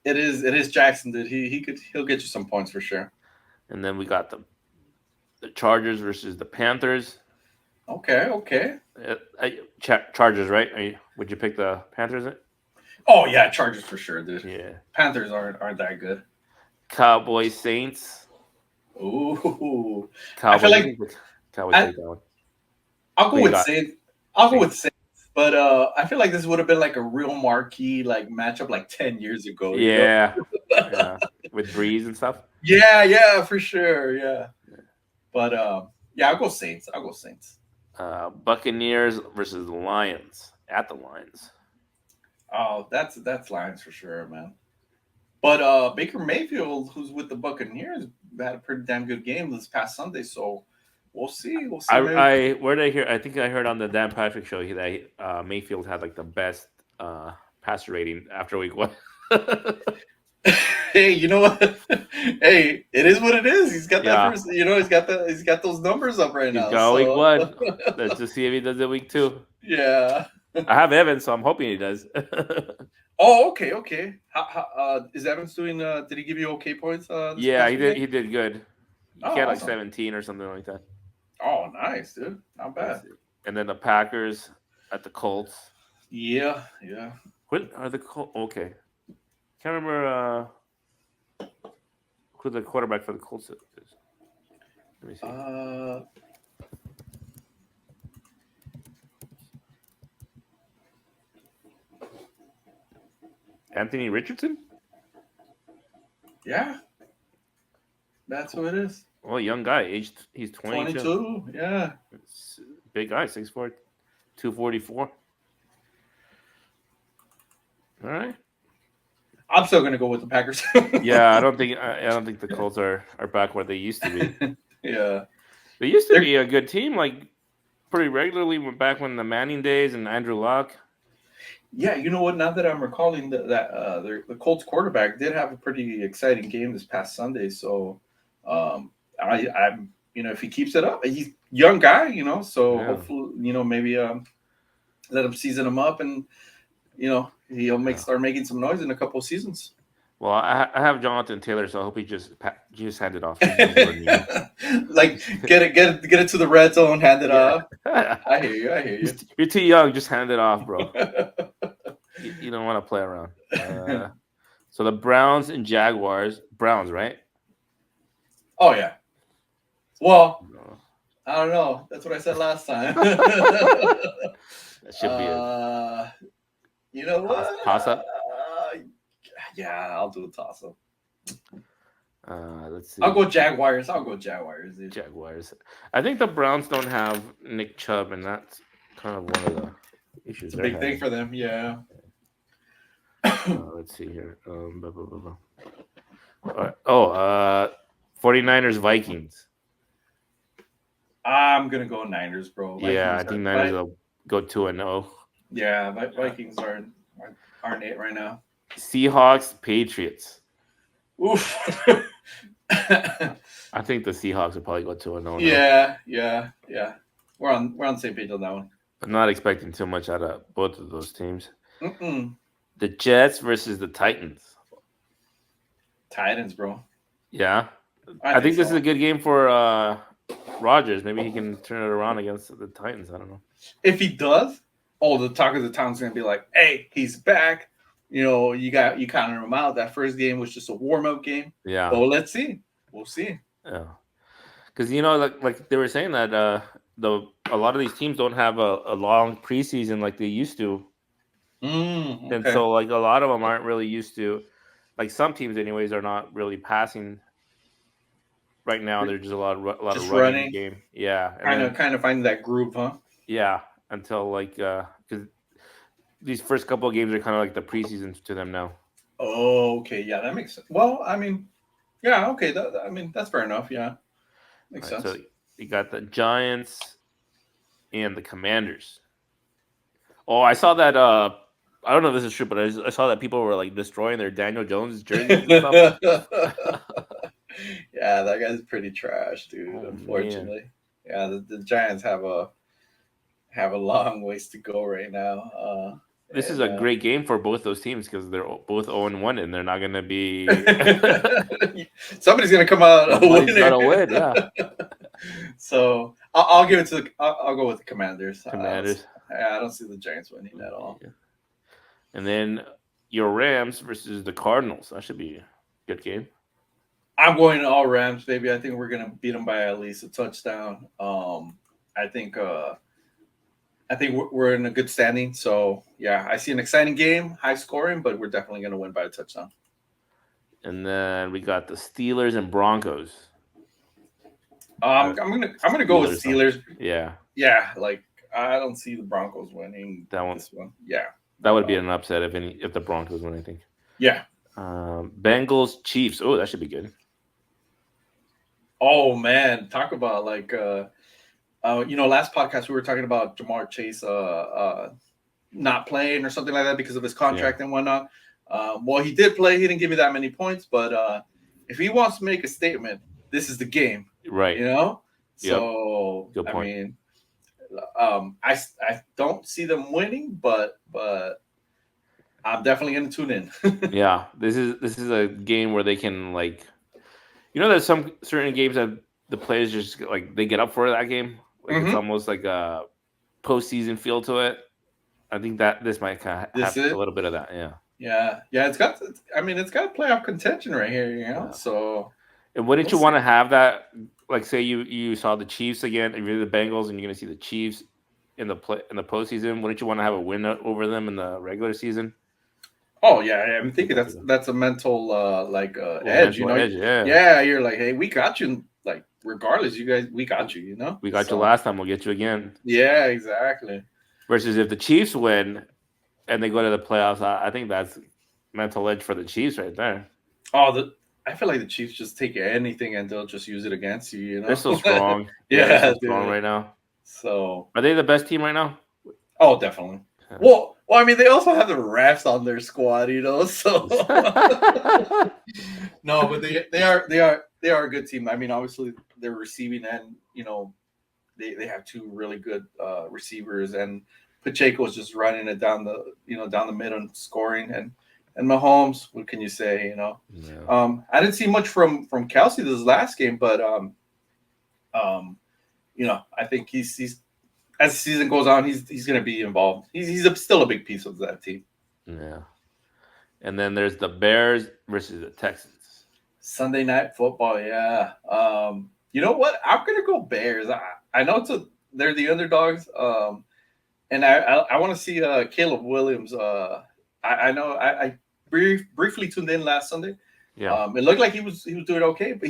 it is Jackson, dude. He'll get you some points for sure. And then we got the Chargers versus the Panthers. Okay. Chargers, right? Would you pick the Panthers? Oh yeah, Chargers for sure, dude. Yeah. Panthers aren't that good. Cowboys, Saints. Ooh. Cowboys. I feel like Cowboys take that one. I'll go Who you with got? Saints. I'll go with Saints. But I feel like this would have been like a real marquee like matchup like 10 years ago. You know? Yeah. Yeah. With Breeze and stuff. Yeah, for sure. Yeah. But yeah, I'll go Saints. Buccaneers versus the Lions at the Lions. Oh, that's Lions for sure, man. But Baker Mayfield, who's with the Buccaneers, had a pretty damn good game this past Sunday. So we'll see. Where did I hear? I think I heard on the Dan Patrick show that Mayfield had like the best passer rating after week 1. Hey, you know what? Hey, it is what it is. He's got that Yeah. first. You know, he's got those numbers up right now. He's got week 1. Let's just see if he does it week 2. Yeah. I have Evans, so I'm hoping he does. Oh, okay. How is Evans doing? Did he give you okay points? Yeah, he did. He did good. He Oh, had like awesome. 17 or something like that. Oh, nice, dude. Not bad. And then the Packers at the Colts. Yeah. What are the Colts? Okay, can't remember who the quarterback for the Colts is. Let me see. Anthony Richardson? Yeah. That's who it is. Well, young guy, he's 22. 22. Yeah. Big guy, 6'4", 244. All right. I'm still gonna go with the Packers. Yeah, I don't think the Colts are back where they used to be. Yeah. They used to be a good team, like pretty regularly back when the Manning days and Andrew Luck. Yeah, you know what? Now that I'm recalling that the Colts quarterback did have a pretty exciting game this past Sunday. So, I'm if he keeps it up, he's a young guy, So hopefully, maybe let him season him up, and he'll start making some noise in a couple of seasons. Well, I have Jonathan Taylor, so I hope he just hand it off. Like get it to the red zone, hand it off. I hear you. You're too young. Just hand it off, bro. You don't want to play around. So the Browns and Jaguars. Browns, right? Oh yeah. Well, I don't know. That's what I said last time. That should be it. You know what? Toss up. Yeah, I'll do a toss up. Let's see. I'll go Jaguars. Dude. Jaguars. I think the Browns don't have Nick Chubb, and that's kind of one of the issues. It's a big thing for them. Yeah. Let's see here. 49ers Vikings. I'm gonna go Niners, bro. Vikings I think Niners will go 2-0. Yeah, Vikings aren't it right now. Seahawks Patriots. Oof. I think the Seahawks will probably go 2-0. Yeah. We're on the same page on that one. I'm not expecting too much out of both of those teams. Mm-mm. The Jets versus the Titans. Titans, bro. Yeah, I think this is a good game for Rodgers. Maybe he can turn it around against the Titans. I don't know. If he does, the talk of the town's gonna be like, "Hey, he's back." You counted him out. That first game was just a warm-up game. Yeah. So let's see. We'll see. Yeah. Because like they were saying that a lot of these teams don't have a long preseason like they used to, and Okay. so like a lot of them aren't really used to, like some teams anyways are not really passing right now. There's just a lot Just of running running, game, yeah, and then kind of finding that groove, huh? yeah, until like because these first couple of games are kind of like the preseason to them now. Oh, okay. Yeah, that makes sense. Well, I mean, yeah, okay. I mean, that's fair enough. Yeah, makes All right, so sense. you got the Giants and the Commanders. Oh, I saw that. I don't know if this is true, but I saw that people were like destroying their Daniel Jones jerseys and stuff. Yeah, that guy's pretty trash, dude. Oh man, Unfortunately, yeah, the Giants have a long ways to go right now. this is And a great game for both those teams because they're both 0-1 and they're not going to be. somebody's gonna come out a Somebody's winner. gotta win, yeah. So I'll give it to I'll go with the Commanders. Commanders. I don't see the Giants winning at all. Yeah. And then your Rams versus the Cardinals. That should be a good game. I'm going all Rams, baby. I think we're gonna beat them by at least a touchdown. I think we're in a good standing. So yeah, I see an exciting game, high scoring, but we're definitely gonna win by a touchdown. And then we got the Steelers and Broncos. I'm gonna go with Steelers. Yeah. Yeah, like I don't see the Broncos winning That one. this one. Yeah, that would be an upset if the Broncos win, I think. Yeah. Bengals Chiefs. Oh, that should be good. Oh man, talk about like last podcast we were talking about Jamar Chase not playing or something like that because of his contract and whatnot. Well, he did play. He didn't give me that many points, but if he wants to make a statement, this is the game, right? So good point. I mean, I don't see them winning, but I'm definitely going to tune in. Yeah, this is a game where they can there's some certain games that the players just like they get up for that game. Like It's almost like a postseason feel to it. I think that this might kind of have a little bit of that. Yeah. It's got playoff contention right here. Yeah. So. And wouldn't you want to have that? Like, say you saw the Chiefs again, and you're the Bengals, and you're going to see the Chiefs in the postseason. Wouldn't you want to have a win over them in the regular season? Oh yeah, I'm thinking that's a mental edge. Edge, yeah. You're like, hey, we got you. Like, regardless, you guys, we got you. We got you last time. We'll get you again. Yeah, exactly. Versus if the Chiefs win and they go to the playoffs, I think that's mental edge for the Chiefs right there. Oh, I feel like the Chiefs just take anything and they'll just use it against you. They're so strong. They're so strong right now. So are they the best team right now? Oh, definitely. Well, I mean, they also have the refs on their squad, So no, but they are a good team. I mean, obviously they're receiving and they have two really good receivers, and Pacheco's just running it down the middle and scoring, and Mahomes. What can you say? Yeah. I didn't see much from Kelsey this last game, but I think he's as the season goes on, he's going to be involved. He's still a big piece of that team. Yeah. And then there's the Bears versus the Texans. Sunday Night Football, yeah. You know what? I'm going to go Bears. I know they're the underdogs, and I want to see Caleb Williams. I know I briefly tuned in last Sunday. Yeah. It looked like he was doing okay, but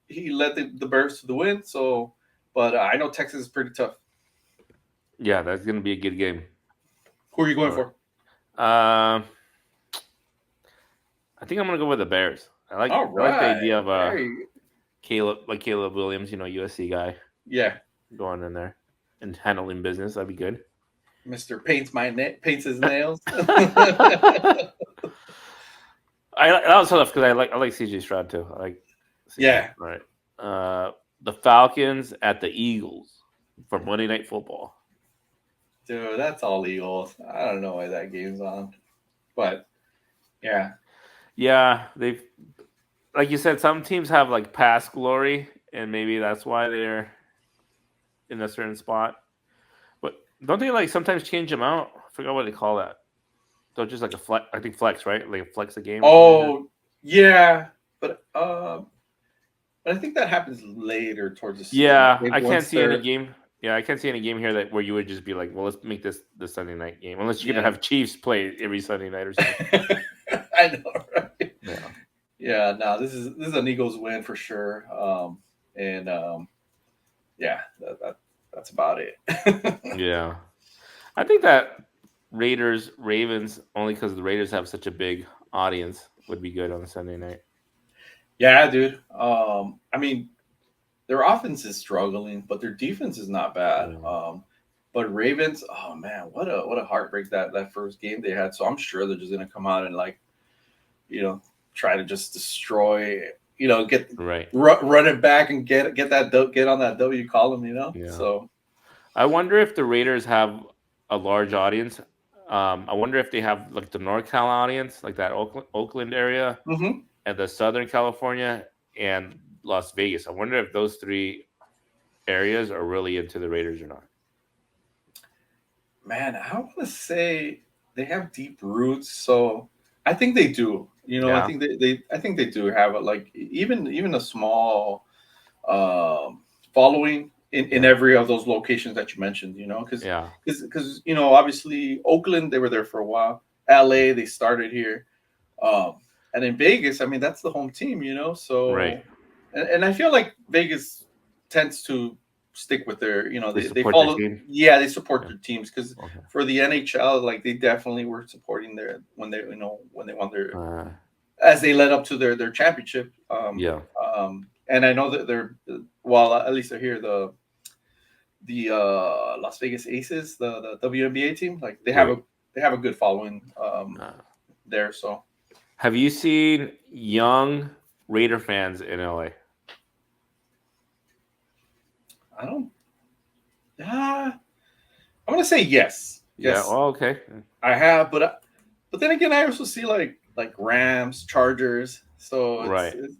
he led the Bears to the win. So, but I know Texas is pretty tough. Yeah, that's going to be a good game. Who are you going for? I think I'm going to go with the Bears. I like the idea of Caleb Williams, USC guy. Yeah. Going in there and handling business. That'd be good. Mr. Paints his nails. That was tough because I like CJ Stroud too. I like CJ, right. The Falcons at the Eagles for Monday Night Football. Dude, that's all Eagles. I don't know why that game's on, but yeah, they've like you said, some teams have like past glory, and maybe that's why they're in a certain spot. But don't they sometimes change them out? I forgot what they call that. So just like a flex, I think flex, right? Like flex the game. Oh yeah, but I think that happens later towards the season. Yeah, I can't see any game. Yeah, I can't see any game here that where you would just be like, well, let's make this the Sunday night game, unless you're gonna have Chiefs play every Sunday night or something. I know, right? Yeah. Yeah, no, this is an Eagles win for sure. Yeah, that's about it. Yeah. I think that Raiders Ravens, only because the Raiders have such a big audience, would be good on a Sunday night. Yeah, dude. I mean, their offense is struggling, but their defense is not bad. But Ravens, oh man, what a heartbreak that first game they had. So I'm sure they're just gonna come out and try to just destroy, get right, run it back and get on that W column, Yeah. So I wonder if the Raiders have a large audience. I wonder if they have like the NorCal audience, like that Oakland area, and the Southern California and Las Vegas. I wonder if those three areas are really into the Raiders or not. Man, I want to say they have deep roots, so I think they do. I think I think they do have it. Like even a small following in every of those locations that you mentioned. Because obviously Oakland, they were there for a while. LA, they started here, and in Vegas, I mean that's the home team. So right. And I feel like Vegas tends to stick with their, they follow. They support their teams because for the NHL, like they definitely were supporting their when they won their as they led up to their championship. And I know that they're at least they're here the Las Vegas Aces, the WNBA team, like they have a good following there. So, have you seen young Raider fans in LA? I don't. I'm gonna say yes. Yes. Yeah. Oh, okay. I have, but then again, I also see like Rams, Chargers. So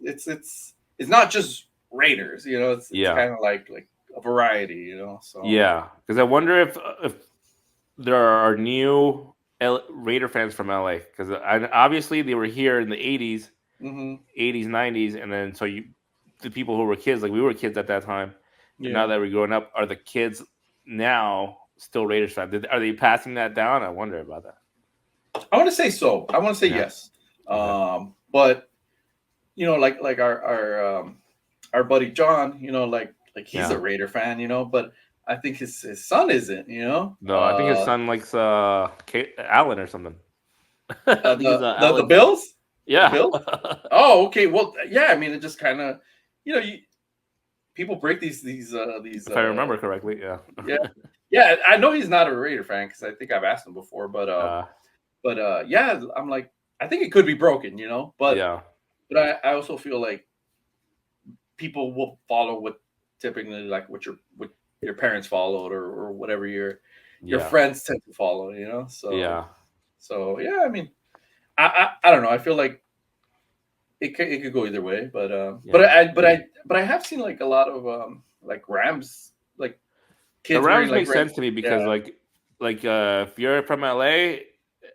it's not just Raiders. It's kind of like a variety. So yeah, because I wonder if there are new Raider fans from LA, because obviously they were here in the 80s, 80s, 90s, and then the people who were kids, like we were kids at that time. Yeah. Now that we're growing up, are the kids now still Raiders fans? Are they passing that down? I wonder about that. I want to say so. I want to say yes. But like our buddy John, like he's a Raider fan, but I think his son isn't, No, I think his son likes Allen or something. The Bills? Yeah. The Bills? Oh, okay. Well, yeah, I mean it just kind of people break these if I remember correctly, yeah. I know he's not a Raider fan because I think I've asked him before, but I'm like, I think it could be broken, but I also feel like people will follow what typically like what your parents followed or whatever your friends tend to follow, so I mean I don't know, I feel like it could go either way, but I have seen like a lot of like Rams, like kids. The Rams make sense to me because like if you're from LA,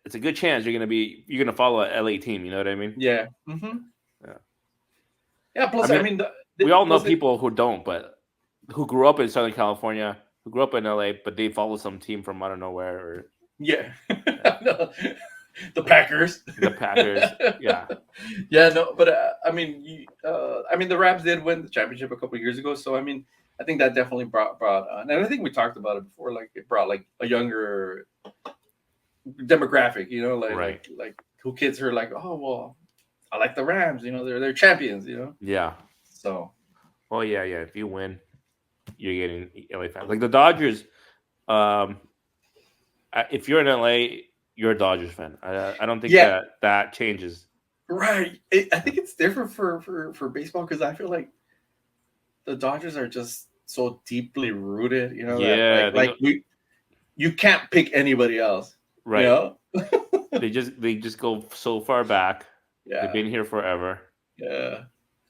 it's a good chance you're gonna follow a LA team. You know what I mean? Yeah. Yeah. Plus, I mean we all know people who don't, but who grew up in Southern California, who grew up in LA, but they follow some team from I don't know where. Or the Packers. Yeah, no, but I mean, the Rams did win the championship a couple of years ago, so I mean, I think that definitely brought, and I think we talked about it before. Like it brought like a younger demographic, like who kids are like, oh well, I like the Rams, they're champions, Yeah. So. Oh yeah. If you win, you're getting LA fans. Like the Dodgers, if you're in LA. You're a Dodgers fan. I don't think that changes. Right. I think it's different for baseball because I feel like the Dodgers are just so deeply rooted. You can't pick anybody else. Right. They just go so far back. Yeah. They've been here forever. Yeah.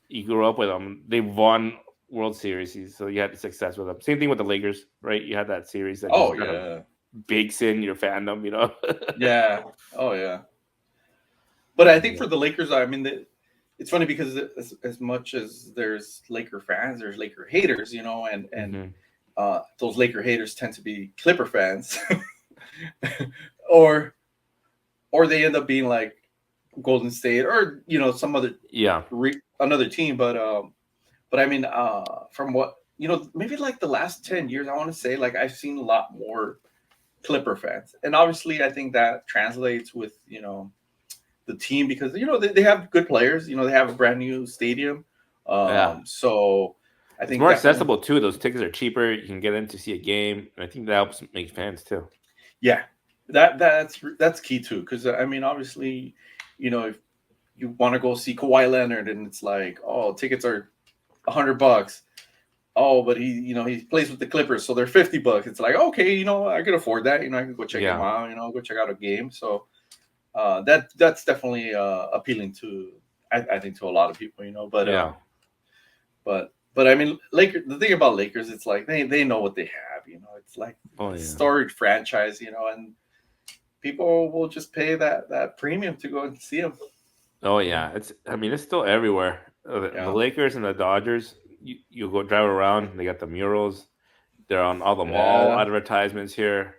You grew up with them. They've won World Series, so you had success with them. Same thing with the Lakers, right? You had that series that bakes in your fandom, Yeah. Oh yeah. But I think for the Lakers, I mean, it's funny because as much as there's Laker fans, there's Laker haters, and those Laker haters tend to be Clipper fans, or they end up being like Golden State or some other another team. But I mean, from what maybe like the last 10 years, I want to say like I've seen a lot more Clipper fans, and obviously I think that translates with the team because they have good players. They have a brand new stadium, so I think it's more accessible too. Those tickets are cheaper. You can get in to see a game, and I think that helps make fans too. Yeah, that's key too. Because I mean, obviously, if you want to go see Kawhi Leonard, and it's like, oh, tickets are $100. Oh, but he plays with the Clippers, so they're $50. It's like, okay, I can afford that. I can go check him out. Go check out a game. So that's definitely appealing to I think to a lot of people. But I mean, the thing about Lakers, it's like they know what they have. It's like storied franchise. And people will just pay that premium to go and see them. Oh yeah, it's still everywhere. The Lakers and the Dodgers. You go drive around. They got the murals. They're on all the mall advertisements here.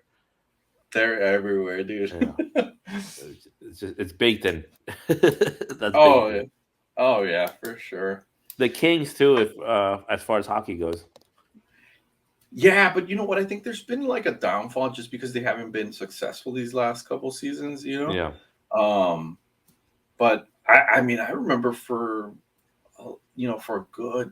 They're everywhere, dude. Yeah. it's baked in. Oh yeah, for sure. The Kings too, if as far as hockey goes. Yeah, but you know what? I think there's been like a downfall just because they haven't been successful these last couple seasons. Yeah. But I mean, I remember for a good,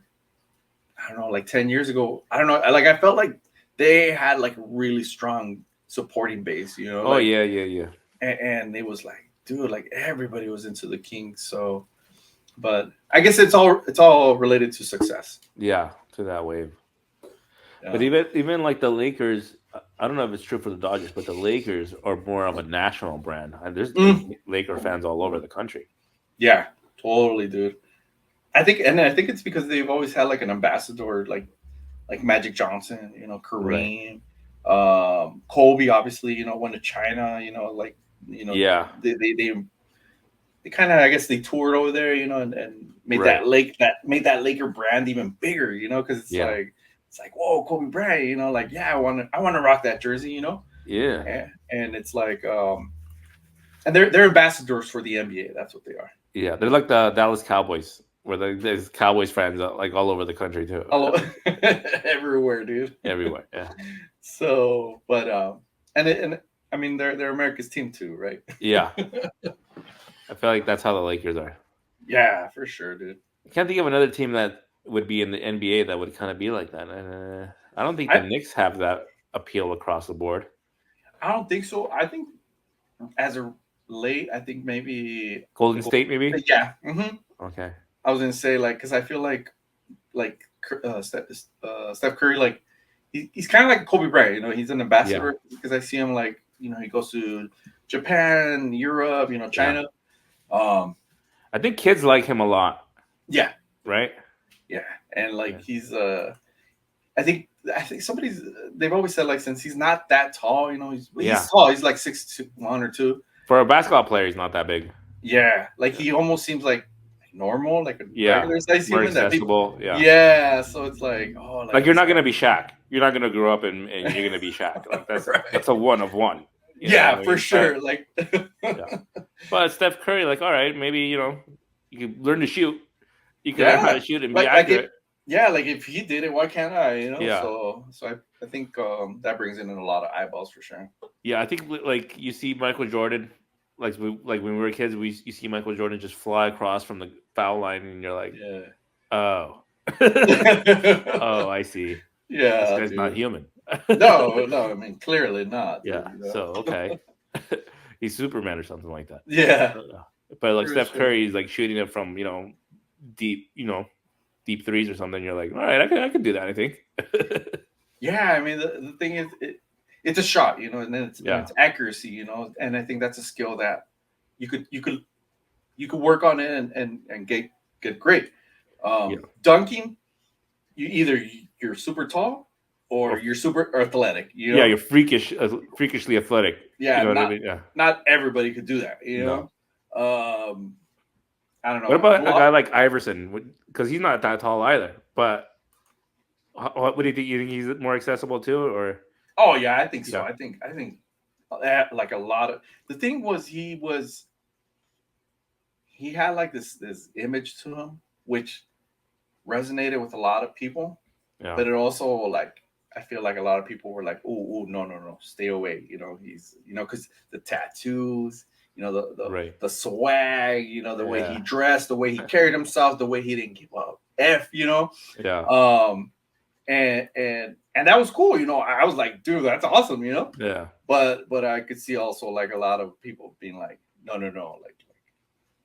I don't know, like 10 years ago, I don't know, like I felt like they had like a really strong supporting base, Oh, yeah. And it was like, dude, like everybody was into the Kings. So, but I guess it's all related to success. Yeah, to that wave. Yeah. But even like the Lakers, I don't know if it's true for the Dodgers, but the Lakers are more of a national brand. And there's Laker fans all over the country. Yeah, totally, dude. I think it's because they've always had like an ambassador, like Magic Johnson, Kareem, right. Kobe, obviously, went to China, yeah. They kind of, I guess, they toured over there, and made right. made that Laker brand even bigger, because it's like, whoa, Kobe Bryant, like, yeah, I want to rock that jersey, Yeah. And it's like, and they're ambassadors for the NBA. That's what they are. Yeah, they're like the Dallas Cowboys, where there's Cowboys fans like all over the country too. Everywhere, dude. Everywhere, yeah. So, but and I mean they're America's team too, right? Yeah. I feel like that's how the Lakers are. Yeah, for sure, dude. I can't think of another team that would be in the NBA that would kind of be like that. I don't think the Knicks have that appeal across the board. I don't think so. I think as a late, I think maybe Golden State, maybe. Yeah. Mm-hmm. Okay. I was gonna say because I feel like Steph Curry, like he's kind of like Kobe Bryant. He's an ambassador because I see him like he goes to Japan, Europe, China. Yeah. I think kids like him a lot. Yeah. Right. Yeah, and he's I think they've always said since he's not that tall, he's tall. He's like 6'1" or 2. For a basketball player, he's not that big. Yeah, he almost seems like normal, like a regular size more human. Accessible. Yeah, so it's like you're not gonna be Shaq. You're not gonna grow up and you're gonna be Shaq. That's right. That's a one of one. For sure. But Steph Curry, all right, maybe you can learn to shoot. You can learn how to shoot and be accurate. If he did it, why can't I? Yeah. So I think that brings in a lot of eyeballs for sure. Yeah, I think you see Michael Jordan, when we were kids, you see Michael Jordan just fly across from the foul line, and you're like, oh, oh, I see. Yeah, this guy's not human. No, I mean clearly not. Yeah. So okay, he's Superman or something like that. Yeah. But Steph Curry is shooting it from deep deep threes or something. You're like, all right, I can do that. I think. Yeah, I mean the thing is, it's a shot, and then it's accuracy, and I think that's a skill that you could work on it and get great. Dunking, you're super tall or you're super athletic. Yeah, you're freakishly athletic. Yeah, not everybody could do that. No. I don't know. What about a guy like Iverson? Because he's not that tall either, but What do you think? You think he's more accessible too, or Oh yeah, I think so. yeah, I think that like a lot of the thing was he had like this image to him which resonated with a lot of people, yeah, but it also like I feel like a lot of people were like, oh, no, no, no, stay away. He's because the tattoos, right, the swag, the way he yeah, dressed, the way he carried himself, the way he didn't give up f. yeah, Um, and that was cool. I was like, dude, that's awesome. yeah, But I could see also like a lot of people being like, no, no, no, like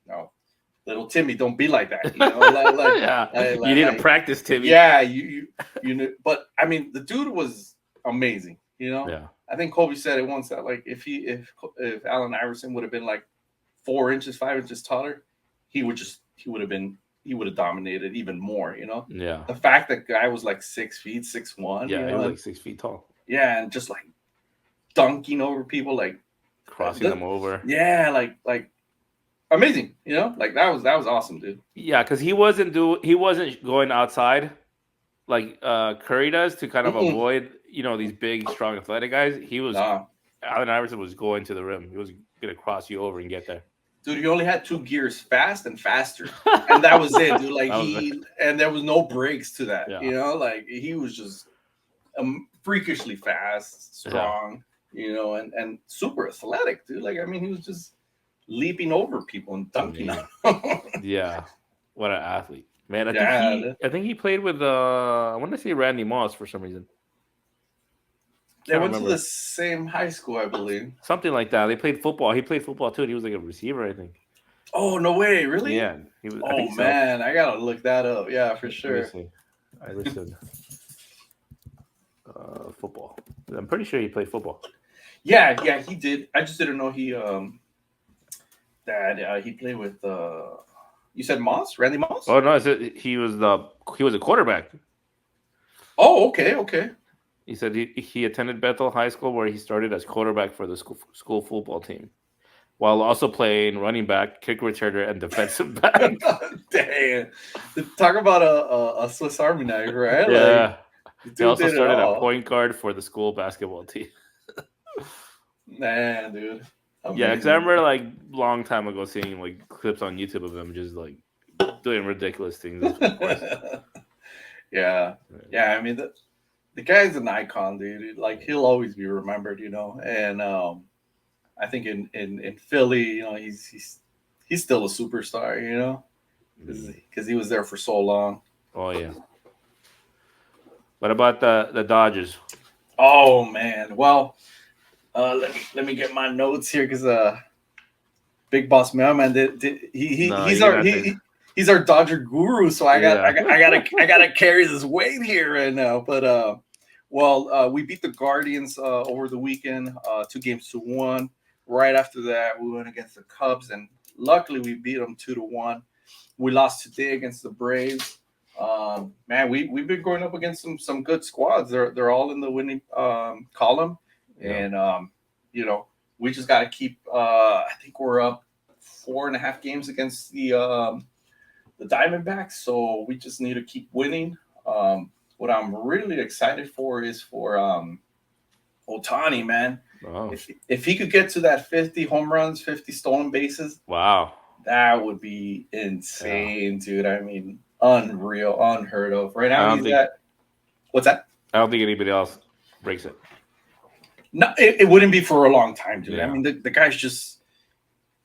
no, little Timmy, don't be like that. yeah. You need to Like practice, Timmy. yeah, you know. But I mean, the dude was amazing. Yeah, I think Kobe said it once that like if Allen Iverson would have been like 4 inches, 5 inches taller, he would have dominated even more. yeah, The fact that guy was like 6 feet, 6'1", yeah. He was and like 6 feet tall, yeah, and just like dunking over people, like crossing them over. yeah, like amazing. Like that was awesome, dude. Yeah, because he wasn't going outside like Curry does to kind of Mm-mm. avoid these big, strong, athletic guys. Nah, Allen Iverson was going to the rim. He was gonna cross you over and get there. dude, he only had two gears, fast and faster, and that was it, dude. Like That was it. and there was no breaks to that. Yeah. Like he was just freakishly fast, strong, and super athletic, dude. Like I mean, he was just leaping over people and dunking on them. Yeah, what an athlete, man! Yeah, I think he played with I want to say Randy Moss for some reason. they Can't went to remember. the same high school, I believe. Something like that. They played football. He played football too. And he was like a receiver, I think. Oh no way, really? Yeah, he was. I Oh think so. man, I gotta look that up. Yeah, for Let me sure. see. Iverson, football. I'm pretty sure he played football. Yeah, he did. I just didn't know he played with you said Moss, Randy Moss? Oh no, he was a quarterback. Oh, okay. He said he attended Bethel High School where he started as quarterback for the school football team, while also playing running back, kick returner, and defensive back. Damn. Talk about a Swiss Army knife, right? Yeah. Like, He also did it started all. at point guard for the school basketball team. Man, dude. Yeah, because I remember like long time ago seeing like clips on YouTube of him just like doing ridiculous things. Of course. Yeah. I mean the guy's an icon, dude. Like he'll always be remembered, And I think in Philly, he's still a superstar, because he was there for so long. Oh yeah. What about the Dodgers? Oh man. Well, let me get my notes here because Big Boss Mailman he's our Dodger guru, so I gotta carry this weight here right now. But we beat the Guardians over the weekend, 2-1. Right after that, we went against the Cubs, and luckily we beat them 2-1. We lost today against the Braves. Man, we've been going up against some good squads. They're all in the winning column, and we just got to keep. I think we're up 4.5 games against the Diamondbacks, so we just need to keep winning. What I'm really excited for is for Ohtani, man. Oh. If he could get to that 50 home runs, 50 stolen bases, Wow, that would be insane, dude. I mean, unreal, unheard of. Right now, what's that? I don't think anybody else breaks it. No, it wouldn't be for a long time, dude. Yeah. I mean, the guy's just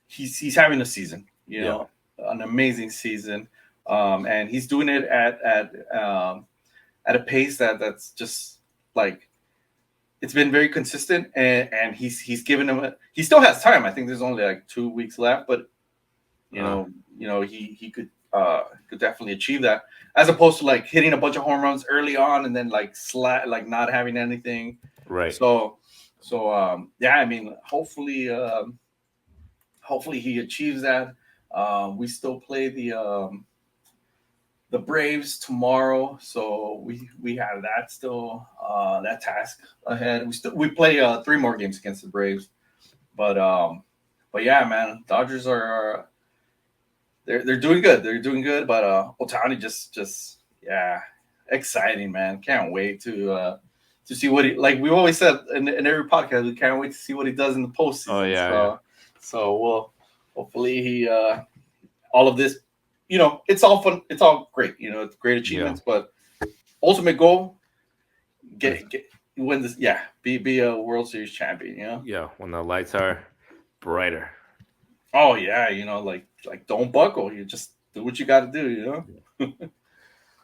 he's having a season, an amazing season, and he's doing it at a pace that's just like it's been very consistent, and he's given him he still has time. I think there's only like 2 weeks left, but he could definitely achieve that, as opposed to like hitting a bunch of home runs early on and then like not having anything. Right. So yeah, I mean, hopefully he achieves that. We still play the Braves tomorrow, so we have that still that task ahead. We play 3 more games against the Braves, but yeah, man, Dodgers are they're doing good. They're doing good, but Ohtani just yeah, exciting, man. Can't wait to see what he, like we always said in every podcast. We can't wait to see what he does in the postseason. Oh, yeah, so we'll hopefully he all of this, it's all fun. It's all great. It's great achievements, but ultimate goal, get win this. Yeah, be a World Series champion. Yeah, when the lights are brighter. Oh yeah, like don't buckle. You just do what you got to do.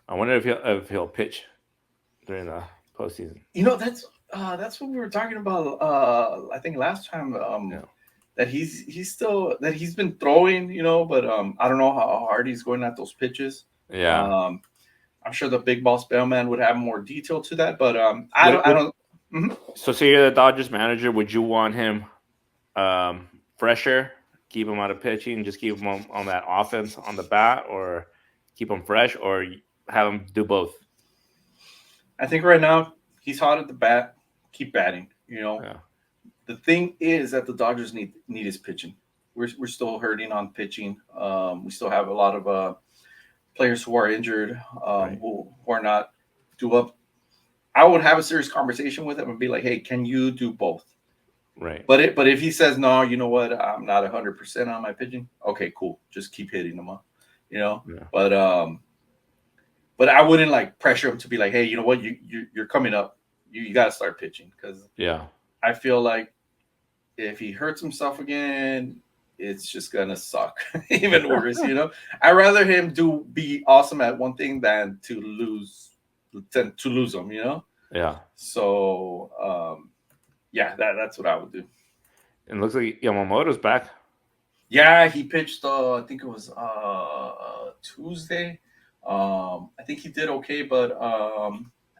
I wonder if he'll pitch during the postseason. That's what we were talking about. I think last time. That he's been throwing, but I don't know how hard he's going at those pitches. Yeah. I'm sure the big boss Bellman would have more detail to that, but I don't. Mm-hmm. So say you're the Dodgers manager, would you want him fresher, keep him out of pitching, just keep him on that offense on the bat, or keep him fresh, or have him do both? I think right now he's hot at the bat. Keep batting. Yeah. The thing is that the Dodgers need his pitching. We're still hurting on pitching. We still have a lot of players who are injured, who are not due up. I would have a serious conversation with him and be like, "Hey, can you do both?" Right. But if he says no, you know what? I'm not 100% on my pitching. Okay, cool. Just keep hitting them up. Yeah. But I wouldn't like pressure him to be like, "Hey, you know what? You're coming up. You got to start pitching," because I feel like if he hurts himself again, it's just gonna suck even worse. I'd rather him be awesome at one thing than to lose them. Yeah. So that's what I would do. And it looks like Yamamoto's back. Yeah, he pitched. I think it was Tuesday. I think he did okay, but I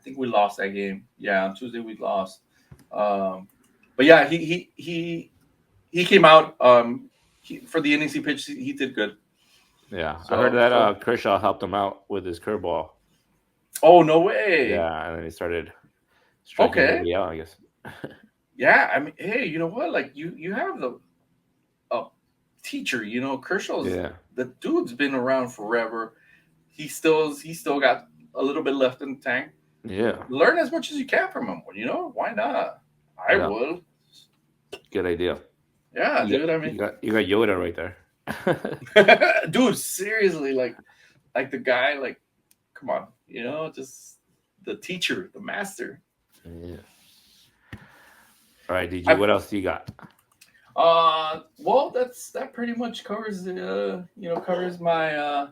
think we lost that game. Yeah, on Tuesday we lost. But yeah, he came out for the innings he pitched. He did good. Yeah, so, I heard that Kershaw helped him out with his curveball. Oh, no way! Yeah, and then he started striking everybody out, I guess. Yeah, I mean, hey, you know what? Like you have the teacher. Kershaw's the dude's been around forever. He still got a little bit left in the tank. Yeah, learn as much as you can from him. Why not? I would. Good idea. Yeah, dude. I mean, you got Yoda right there. Dude, seriously, like the guy, like, come on, just the teacher, the master. Yeah. All right, DJ. What else do you got? Well, that pretty much covers covers my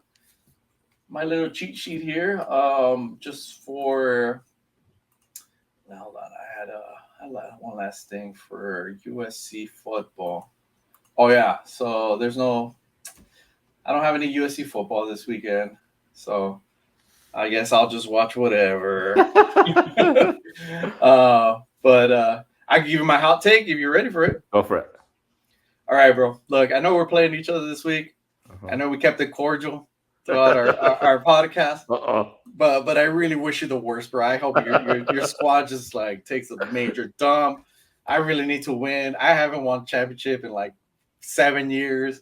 my little cheat sheet here. Just for hold on, I had one last thing for USC football. Oh yeah, so I don't have any USC football this weekend, so I guess I'll just watch whatever. But I can give you my hot take if you're ready for it. Go for it. All right, bro. Look, I know we're playing each other this week. I know we kept it cordial throughout our podcast. But I really wish you the worst, bro. I hope your squad just like takes a major dump. I really need to win. I haven't won championship in like 7 years.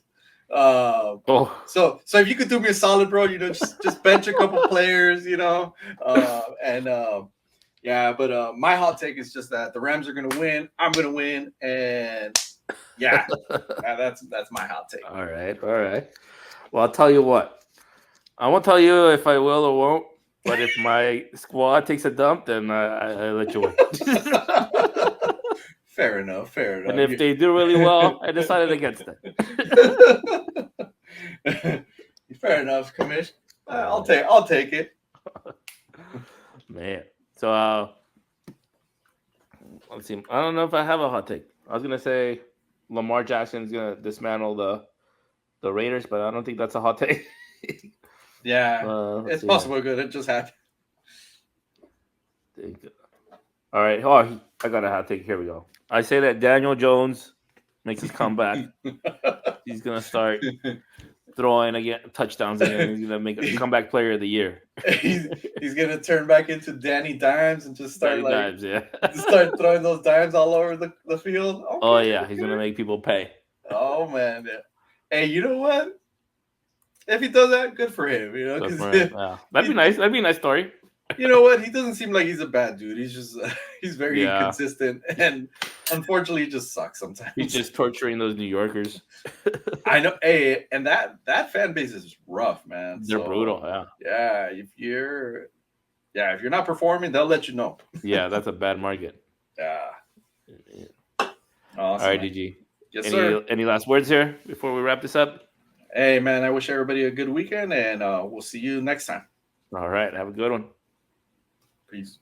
So if you could do me a solid, bro, just bench a couple players, but my hot take is just that the Rams are gonna win. I'm gonna win, and that's my hot take. All right. Well, I'll tell you what. I won't tell you if I will or won't, but if my squad takes a dump, then I let you win. Fair enough. And if they do really well, I decided against it. Fair enough, Commish. I'll take it. Man. So let's see. I don't know if I have a hot take. I was gonna say Lamar Jackson's gonna dismantle the Raiders, but I don't think that's a hot take. Yeah, it's possible. Good, it just happened. All right. Oh, I got a hot take. Here we go. I say that Daniel Jones makes his comeback. He's gonna start throwing touchdowns again. He's gonna make a comeback player of the year. He's gonna turn back into Danny Dimes and just start start throwing those dimes all over the field. Okay, oh yeah, he's gonna make people pay. Oh man, hey, you know what? If he does that, good for him. That'd be nice. That'd be a nice story. You know what? He doesn't seem like he's a bad dude. He's just he's very Yeah. inconsistent, and unfortunately, he just sucks sometimes. He's just torturing those New Yorkers. I know. Hey, and that fan base is rough, man. They're brutal. Yeah. Yeah, if you're not performing, they'll let you know. Yeah, that's a bad market. Yeah. All Awesome, right, man. DG. Yes, sir. Any last words here before we wrap this up? Hey, man, I wish everybody a good weekend, and we'll see you next time. All right. Have a good one. Peace.